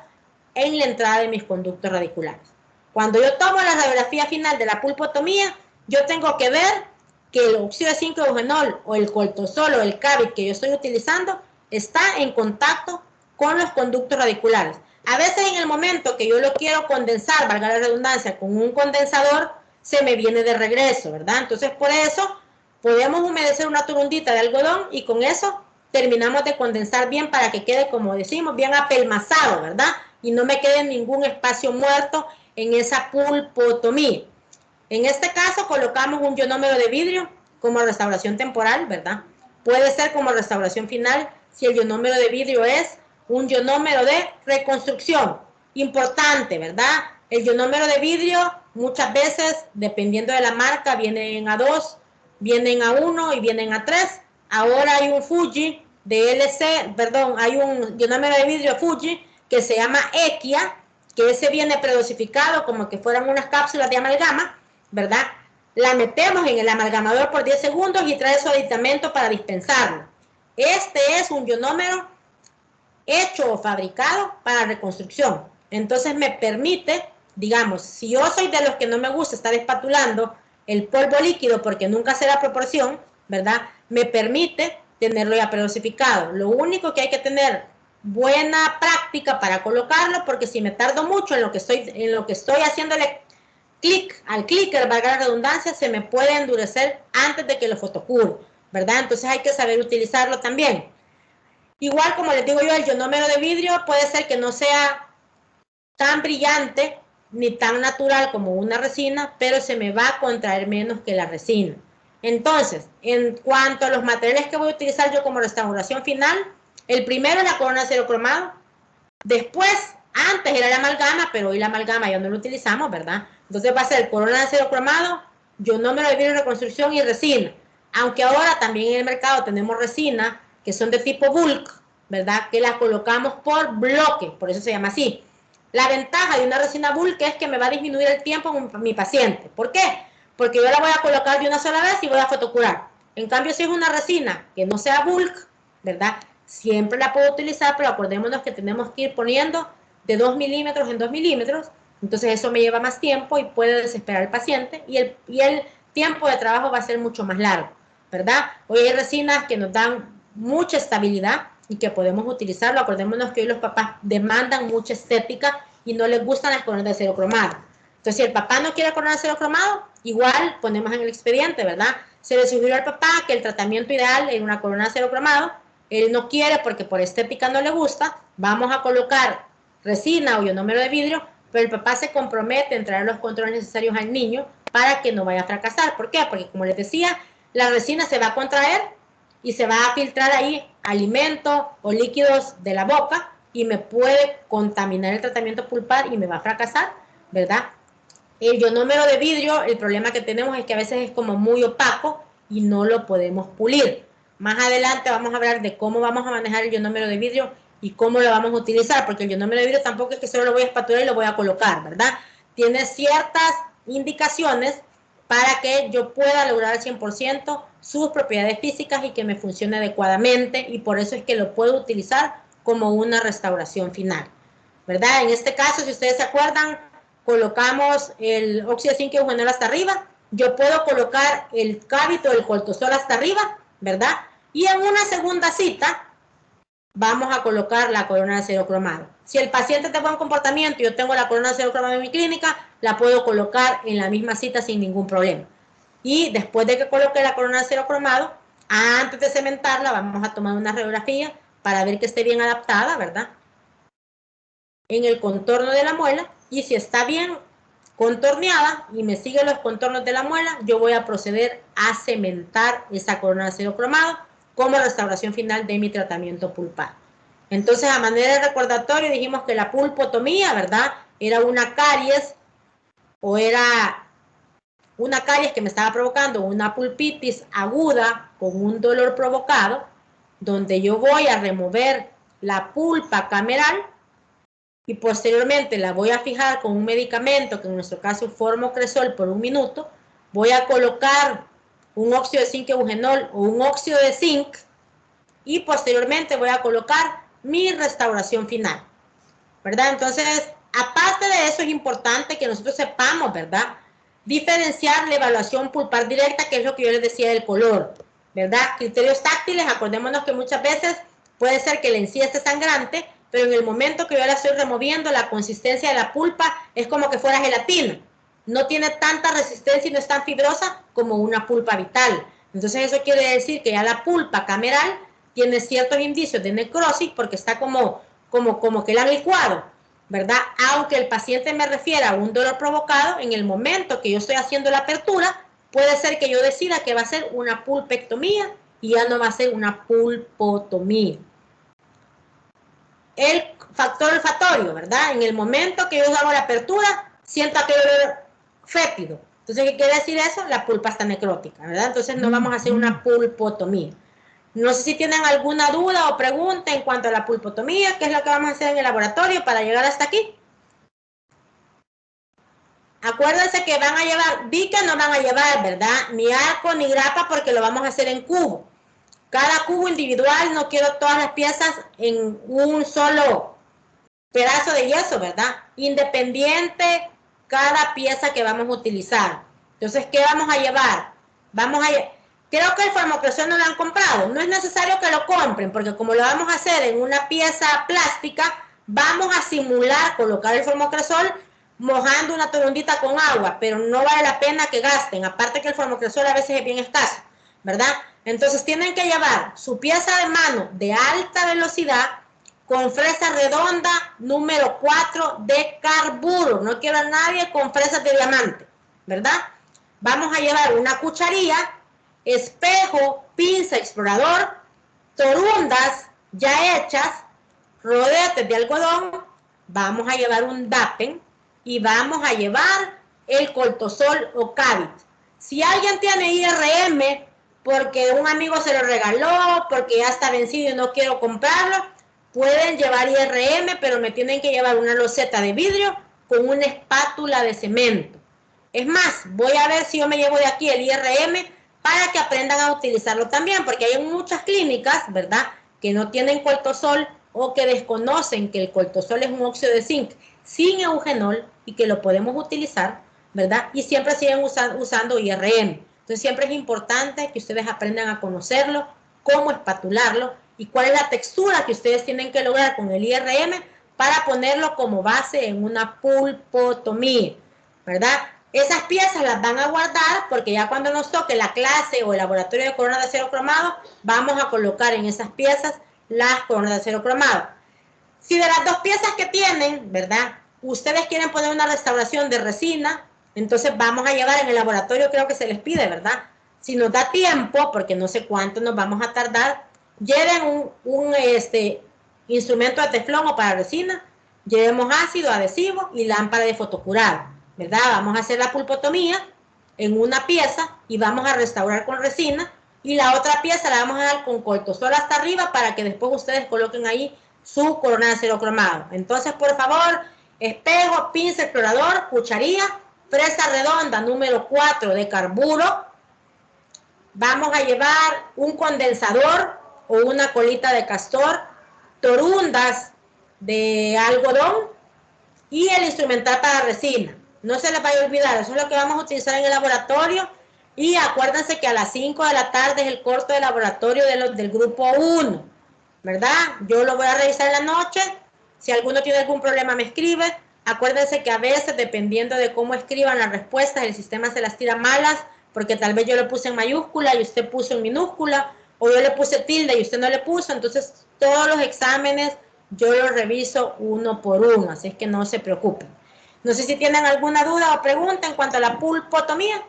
en la entrada de mis conductos radiculares. Cuando yo tomo la radiografía final de la pulpotomía, yo tengo que ver que el óxido de zinc eugenol o el coltosol o el Cavit que yo estoy utilizando está en contacto con los conductos radiculares. A veces en el momento que yo lo quiero condensar, valga la redundancia, con un condensador, se me viene de regreso, ¿verdad? Entonces por eso podemos humedecer una turundita de algodón y con eso terminamos de condensar bien para que quede, como decimos, bien apelmazado, ¿verdad? Y no me quede ningún espacio muerto en esa pulpotomía. En este caso colocamos un ionómero de vidrio como restauración temporal, ¿verdad? Puede ser como restauración final si el ionómero de vidrio es un ionómero de reconstrucción. Importante, ¿verdad? El ionómero de vidrio muchas veces, dependiendo de la marca, vienen a 2, vienen a 1 y vienen a 3. Ahora hay un Fuji de LC, perdón, hay un ionómero de vidrio Fuji que se llama Equia, que ese viene predosificado como que fueran unas cápsulas de amalgama, ¿verdad? La metemos en el amalgamador por 10 segundos y trae su aditamento para dispensarlo. Este es un ionómero hecho o fabricado para reconstrucción. Entonces me permite, digamos, si yo soy de los que no me gusta estar espatulando el polvo líquido porque nunca sé la proporción, ¿verdad? Me permite tenerlo ya predosificado. Lo único que hay que tener buena práctica para colocarlo, porque si me tardo mucho en lo que estoy haciéndole clic al clicker, valga la redundancia, se me puede endurecer antes de que lo fotocure, ¿verdad? Entonces hay que saber utilizarlo también. Igual, como les digo yo, el ionómero de vidrio puede ser que no sea tan brillante ni tan natural como una resina, pero se me va a contraer menos que la resina. Entonces, en cuanto a los materiales que voy a utilizar yo como restauración final, el primero es la corona de acero cromado. Después, antes era la amalgama, pero hoy la amalgama ya no lo utilizamos, ¿verdad? Entonces va a ser corona de acero cromado, ionómero de vidrio de reconstrucción y resina. Aunque ahora también en el mercado tenemos resina que son de tipo bulk, ¿verdad? Que las colocamos por bloque, por eso se llama así. La ventaja de una resina bulk es que me va a disminuir el tiempo en mi paciente. ¿Por qué? Porque yo la voy a colocar de una sola vez y voy a fotocurar. En cambio, si es una resina que no sea bulk, ¿verdad? Siempre la puedo utilizar, pero acordémonos que tenemos que ir poniendo de 2 milímetros en 2 milímetros. Entonces eso me lleva más tiempo y puede desesperar al paciente y el tiempo de trabajo va a ser mucho más largo, ¿verdad? Hoy hay resinas que nos dan mucha estabilidad y que podemos utilizarlo. Acordémonos que hoy los papás demandan mucha estética y no les gustan las coronas de acero cromado. Entonces, si el papá no quiere corona de acero cromado, igual ponemos en el expediente, ¿verdad? Se le sugirió al papá que el tratamiento ideal es una corona de acero cromado. Él no quiere porque por estética no le gusta. Vamos a colocar resina o ionómero de vidrio, pero el papá se compromete a traer los controles necesarios al niño para que no vaya a fracasar. ¿Por qué? Porque, como les decía, la resina se va a contraer y se va a filtrar ahí alimento o líquidos de la boca y me puede contaminar el tratamiento pulpar y me va a fracasar, ¿verdad? El ionómero de vidrio, el problema que tenemos es que a veces es como muy opaco y no lo podemos pulir. Más adelante vamos a hablar de cómo vamos a manejar el ionómero de vidrio y cómo lo vamos a utilizar, porque el ionómero de vidrio tampoco es que solo lo voy a espatular y lo voy a colocar, ¿verdad? Tiene ciertas indicaciones para que yo pueda lograr al 100% sus propiedades físicas y que me funcione adecuadamente, y por eso es que lo puedo utilizar como una restauración final, ¿verdad? En este caso, si ustedes se acuerdan, colocamos el óxido de zinc y eugenol hasta arriba. Yo puedo colocar el cábito del coltosol hasta arriba, ¿verdad? Y en una segunda cita vamos a colocar la corona de acero cromado. Si el paciente es de buen comportamiento y yo tengo la corona de acero cromado en mi clínica, la puedo colocar en la misma cita sin ningún problema. Y después de que coloque la corona de acero cromado, antes de cementarla, vamos a tomar una radiografía para ver que esté bien adaptada, ¿verdad? En el contorno de la muela, y si está bien contorneada y me siguen los contornos de la muela, yo voy a proceder a cementar esa corona de acero cromado como restauración final de mi tratamiento pulpar. Entonces, a manera de recordatorio, dijimos que la pulpotomía, ¿verdad? Era una caries o era una caries que me estaba provocando una pulpitis aguda con un dolor provocado, donde yo voy a remover la pulpa cameral y posteriormente la voy a fijar con un medicamento, que en nuestro caso es formocresol por 1 minuto. Voy a colocar un óxido de zinc eugenol o un óxido de zinc y posteriormente voy a colocar mi restauración final, ¿verdad? Entonces, aparte de eso, es importante que nosotros sepamos, ¿verdad?, diferenciar la evaluación pulpar directa, que es lo que yo les decía del color, ¿verdad? Criterios táctiles, acordémonos que muchas veces puede ser que la encía esté sangrante, pero en el momento que yo la estoy removiendo, la consistencia de la pulpa es como que fuera gelatina. No tiene tanta resistencia y no es tan fibrosa como una pulpa vital. Entonces eso quiere decir que ya la pulpa cameral tiene ciertos indicios de necrosis porque está como que la han licuado, ¿verdad? Aunque el paciente me refiera a un dolor provocado, en el momento que yo estoy haciendo la apertura, puede ser que yo decida que va a ser una pulpectomía y ya no va a ser una pulpotomía. El factor olfatorio, ¿verdad? En el momento que yo hago la apertura, siento aquel olor fétido. Entonces, ¿qué quiere decir eso? La pulpa está necrótica, ¿verdad? Entonces, no vamos a hacer una pulpotomía. No sé si tienen alguna duda o pregunta en cuanto a la pulpotomía, qué es lo que vamos a hacer en el laboratorio para llegar hasta aquí. Acuérdense que van a llevar, bica no van a llevar, ¿verdad? Ni arco ni grapa porque lo vamos a hacer en cubo. Cada cubo individual, no quiero todas las piezas en un solo pedazo de yeso, ¿verdad? Independiente cada pieza que vamos a utilizar. Entonces, ¿qué vamos a llevar? Creo que el formocresol no lo han comprado. No es necesario que lo compren, porque como lo vamos a hacer en una pieza plástica, vamos a simular colocar el formocresol mojando una torundita con agua, pero no vale la pena que gasten. Aparte que el formocresol a veces es bien escaso, ¿verdad? Entonces tienen que llevar su pieza de mano de alta velocidad con fresa redonda número 4 de carburo. No quiero a nadie con fresas de diamante, ¿verdad? Vamos a llevar una cucharilla, espejo, pinza, explorador, torundas ya hechas, rodetes de algodón, vamos a llevar un dapen y vamos a llevar el coltosol o Cavit. Si alguien tiene IRM porque un amigo se lo regaló, porque ya está vencido y no quiero comprarlo, pueden llevar IRM, pero me tienen que llevar una loseta de vidrio con una espátula de cemento. Es más, voy a ver si yo me llevo de aquí el IRM para que aprendan a utilizarlo también, porque hay muchas clínicas, ¿verdad?, que no tienen coltosol o que desconocen que el coltosol es un óxido de zinc sin eugenol y que lo podemos utilizar, ¿verdad? Y siempre siguen usando IRM. Entonces siempre es importante que ustedes aprendan a conocerlo, cómo espatularlo y cuál es la textura que ustedes tienen que lograr con el IRM para ponerlo como base en una pulpotomía, ¿verdad? Esas piezas las van a guardar porque ya cuando nos toque la clase o el laboratorio de corona de acero cromado, vamos a colocar en esas piezas las coronas de acero cromado. Si de las dos piezas que tienen, ¿verdad?, ustedes quieren poner una restauración de resina, entonces vamos a llevar en el laboratorio, creo que se les pide, ¿verdad? Si nos da tiempo, porque no sé cuánto nos vamos a tardar, lleven un instrumento de teflón o para resina, llevemos ácido adhesivo y lámpara de fotocurado, ¿verdad? Vamos a hacer la pulpotomía en una pieza y vamos a restaurar con resina y la otra pieza la vamos a dar con coltosol hasta arriba para que después ustedes coloquen ahí su corona de acero cromado. Entonces, por favor, espejo, pinza, explorador, cucharilla, fresa redonda número 4 de carburo. Vamos a llevar un condensador o una colita de castor torundas de algodón y el instrumental para resina. No se les vaya a olvidar, eso es lo que vamos a utilizar en el laboratorio. Y acuérdense que a las 5 de la tarde es el corto de laboratorio del grupo 1, ¿verdad? Yo lo voy a revisar en la noche. Si alguno tiene algún problema me escribe. Acuérdense que a veces, dependiendo de cómo escriban las respuestas, el sistema se las tira malas, porque tal vez yo lo puse en mayúscula y usted puso en minúscula, o yo le puse tilde y usted no le puso. Entonces, todos los exámenes yo los reviso uno por uno, así es que no se preocupen. No sé si tienen alguna duda o pregunta en cuanto a la pulpotomía.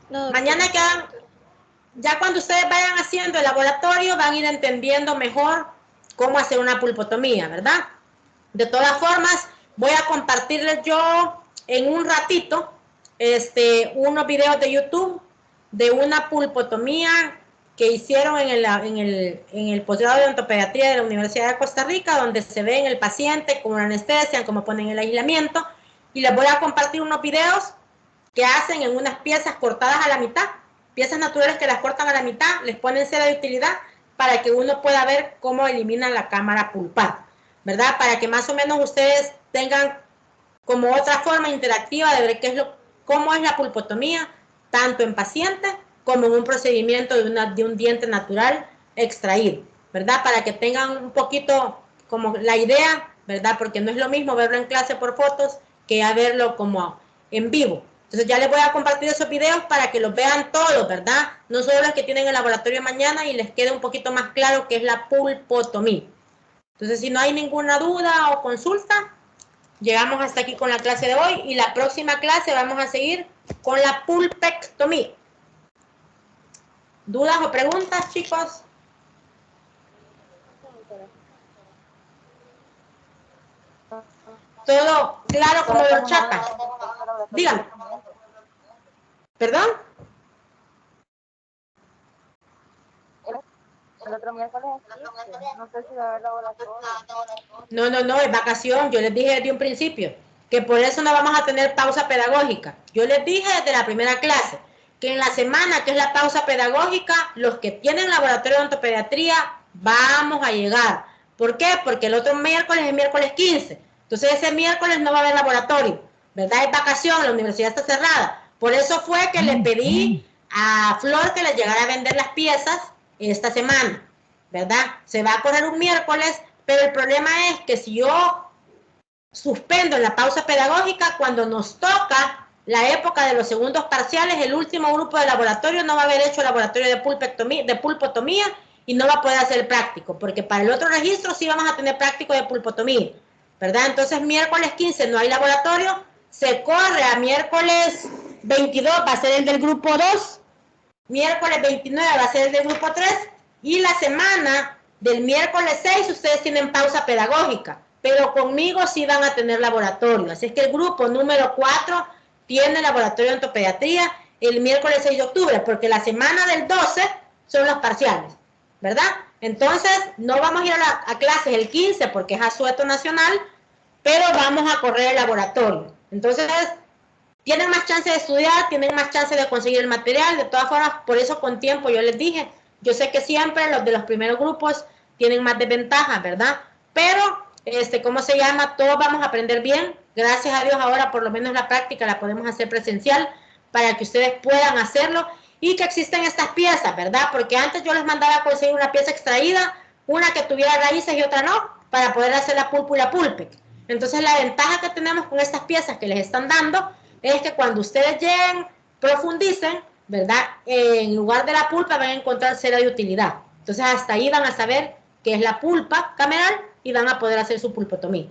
No, Mañana quedan, ya cuando ustedes vayan haciendo el laboratorio, van a ir entendiendo mejor cómo hacer una pulpotomía, ¿verdad? De todas formas, voy a compartirles yo en un ratito unos videos de YouTube de una pulpotomía que hicieron en el posgrado de odontopediatría de la Universidad de Costa Rica, donde se ve en el paciente con anestesia, cómo ponen el aislamiento, y les voy a compartir unos videos que hacen en unas piezas cortadas a la mitad, piezas naturales que las cortan a la mitad, les ponen cera de utilidad para que uno pueda ver cómo eliminan la cámara pulpar, ¿verdad? Para que más o menos ustedes tengan como otra forma interactiva de ver cómo es la pulpotomía, tanto en pacientes como en un procedimiento de un diente natural extraído, ¿verdad? Para que tengan un poquito como la idea, ¿verdad? Porque no es lo mismo verlo en clase por fotos que a verlo como en vivo. Entonces ya les voy a compartir esos videos para que los vean todos, ¿verdad? No solo los que tienen el laboratorio mañana y les quede un poquito más claro qué es la pulpotomía. Entonces, si no hay ninguna duda o consulta, llegamos hasta aquí con la clase de hoy y la próxima clase vamos a seguir con la pulpectomía. ¿Dudas o preguntas, chicos? ¿Todo claro como los chapas? Díganme. ¿Perdón? El otro miércoles, no sé si va a haber laboratorio. No, es vacación. Yo les dije desde un principio que por eso no vamos a tener pausa pedagógica. Yo les dije desde la primera clase que en la semana que es la pausa pedagógica, los que tienen laboratorio de odontopediatría vamos a llegar. ¿Por qué? Porque el otro miércoles es miércoles 15. Entonces ese miércoles no va a haber laboratorio, ¿verdad? Es vacación, la universidad está cerrada. Por eso fue que le pedí a Flor que les llegara a vender las piezas esta semana, ¿verdad? Se va a correr un miércoles, pero el problema es que si yo suspendo la pausa pedagógica, cuando nos toca la época de los segundos parciales, el último grupo de laboratorio no va a haber hecho laboratorio de pulpotomía y no va a poder hacer práctico, porque para el otro registro sí vamos a tener práctico de pulpotomía, ¿verdad? Entonces miércoles 15 no hay laboratorio, se corre a miércoles 22, va a ser el del grupo 2, miércoles 29 va a ser el del grupo 3, y la semana del miércoles 6 ustedes tienen pausa pedagógica, pero conmigo sí van a tener laboratorio. Así es que el grupo número 4 tiene laboratorio de odontopediatría el miércoles 6 de octubre, porque la semana del 12 son los parciales, ¿verdad? Entonces, no vamos a ir a clases el 15 porque es asueto nacional, pero vamos a correr el laboratorio. Entonces, tienen más chance de estudiar, tienen más chance de conseguir el material. De todas formas, por eso con tiempo yo les dije, yo sé que siempre los de los primeros grupos tienen más desventajas, ¿verdad? Pero, ¿cómo se llama? Todos vamos a aprender bien. Gracias a Dios ahora por lo menos la práctica la podemos hacer presencial para que ustedes puedan hacerlo y que existen estas piezas, ¿verdad? Porque antes yo les mandaba a conseguir una pieza extraída, una que tuviera raíces y otra no, para poder hacer la pulpo y la pulpec. Entonces la ventaja que tenemos con estas piezas que les están dando es que cuando ustedes lleguen, profundicen, ¿verdad? En lugar de la pulpa van a encontrar cera de utilidad. Entonces hasta ahí van a saber qué es la pulpa cameral y van a poder hacer su pulpotomía.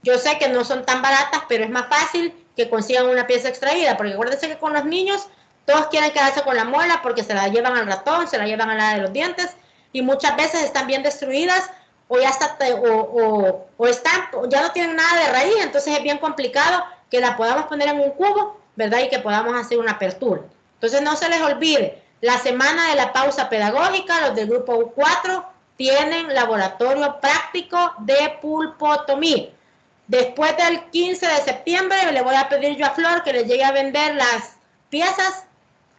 Yo sé que no son tan baratas, pero es más fácil que consigan una pieza extraída, porque acuérdense que con los niños todos quieren quedarse con la muela porque se la llevan al ratón, se la llevan al área de los dientes y muchas veces están bien destruidas o ya ya no tienen nada de raíz, entonces es bien complicado que la podamos poner en un cubo, ¿verdad? Y que podamos hacer una apertura. Entonces no se les olvide, la semana de la pausa pedagógica, los del grupo 4 tienen laboratorio práctico de pulpotomía. Después del 15 de septiembre le voy a pedir yo a Flor que le llegue a vender las piezas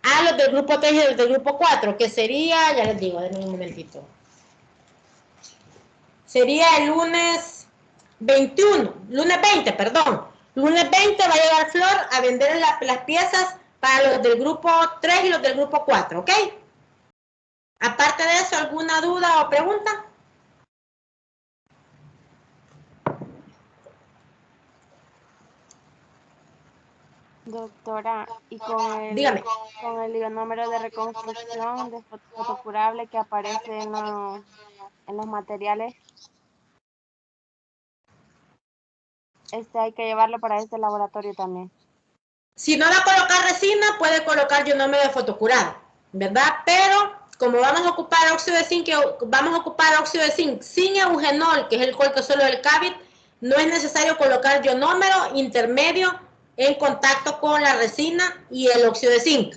a los del grupo 3 y los del grupo 4, que sería, ya les digo, denme un momentito. Sería el lunes 21, lunes 20, perdón. Lunes 20 va a llegar Flor a vender las piezas para los del grupo 3 y los del grupo 4, ¿ok? Aparte de eso, ¿alguna duda o pregunta? Doctora, y con Dígame. con el número de reconstrucción de fotocurable que aparece en los materiales, hay que llevarlo para este laboratorio también. Si no va a colocar resina, puede colocar ionómero de fotocurado, ¿verdad? Pero como vamos a ocupar óxido de zinc, sin eugenol, que es el corto solo del CABIT, no es necesario colocar ionómero intermedio en contacto con la resina y el óxido de zinc,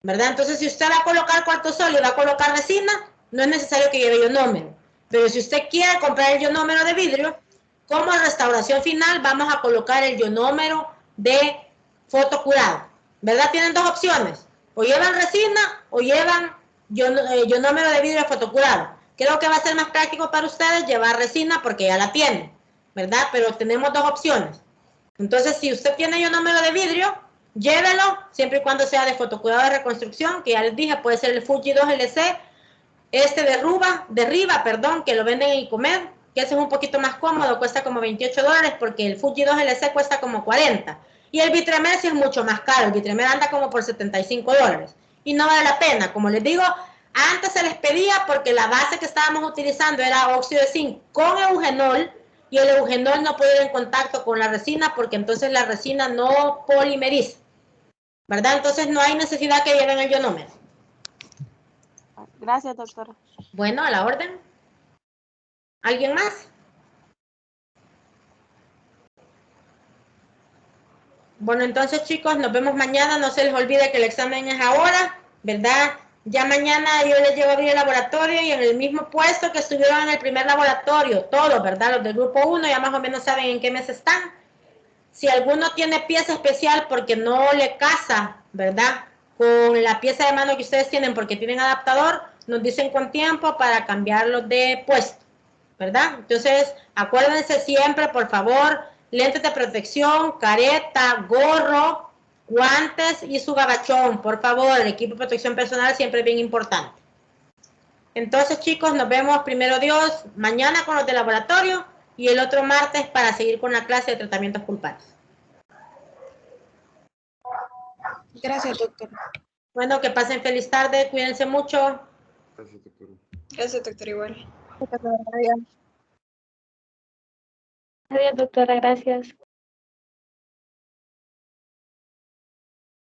¿verdad? Entonces, si usted va a colocar cuarto sólido y va a colocar resina, no es necesario que lleve ionómero. Pero si usted quiere comprar el ionómero de vidrio, como restauración final, vamos a colocar el ionómero de fotocurado, ¿verdad? Tienen dos opciones, o llevan resina o llevan ionómero de vidrio fotocurado. Creo que va a ser más práctico para ustedes llevar resina porque ya la tienen, ¿verdad? Pero tenemos dos opciones. Entonces, si usted tiene ionómero de vidrio, llévelo, siempre y cuando sea de fotocurado de reconstrucción, que ya les dije, puede ser el Fuji 2LC, de Riva, que lo venden en Icomed, que ese es un poquito más cómodo, cuesta como $28, porque el Fuji 2LC cuesta como 40. Y el Vitremer sí es mucho más caro, el Vitremer anda como por $75. Y no vale la pena, como les digo, antes se les pedía porque la base que estábamos utilizando era óxido de zinc con eugenol, y el eugenol no puede ir en contacto con la resina porque entonces la resina no polimeriza, ¿verdad? Entonces no hay necesidad que lleven el ionómero. Gracias, doctora. Bueno, a la orden. ¿Alguien más? Bueno, entonces chicos, nos vemos mañana. No se les olvide que el examen es ahora, ¿verdad? Ya mañana yo les llevo a abrir el laboratorio y en el mismo puesto que estuvieron en el primer laboratorio, todos, ¿verdad? Los del grupo 1 ya más o menos saben en qué mes están. Si alguno tiene pieza especial porque no le casa, ¿verdad? Con la pieza de mano que ustedes tienen porque tienen adaptador, nos dicen con tiempo para cambiarlos de puesto, ¿verdad? Entonces, acuérdense siempre, por favor, lentes de protección, careta, gorro, guantes y su gabachón, por favor. El equipo de protección personal siempre es bien importante. Entonces, chicos, nos vemos primero Dios mañana con los de laboratorio y el otro martes para seguir con la clase de tratamientos pulpares. Gracias, doctor. Bueno, que pasen feliz tarde, cuídense mucho. Gracias, doctor. Gracias, doctor, igual. Adiós, doctora, gracias.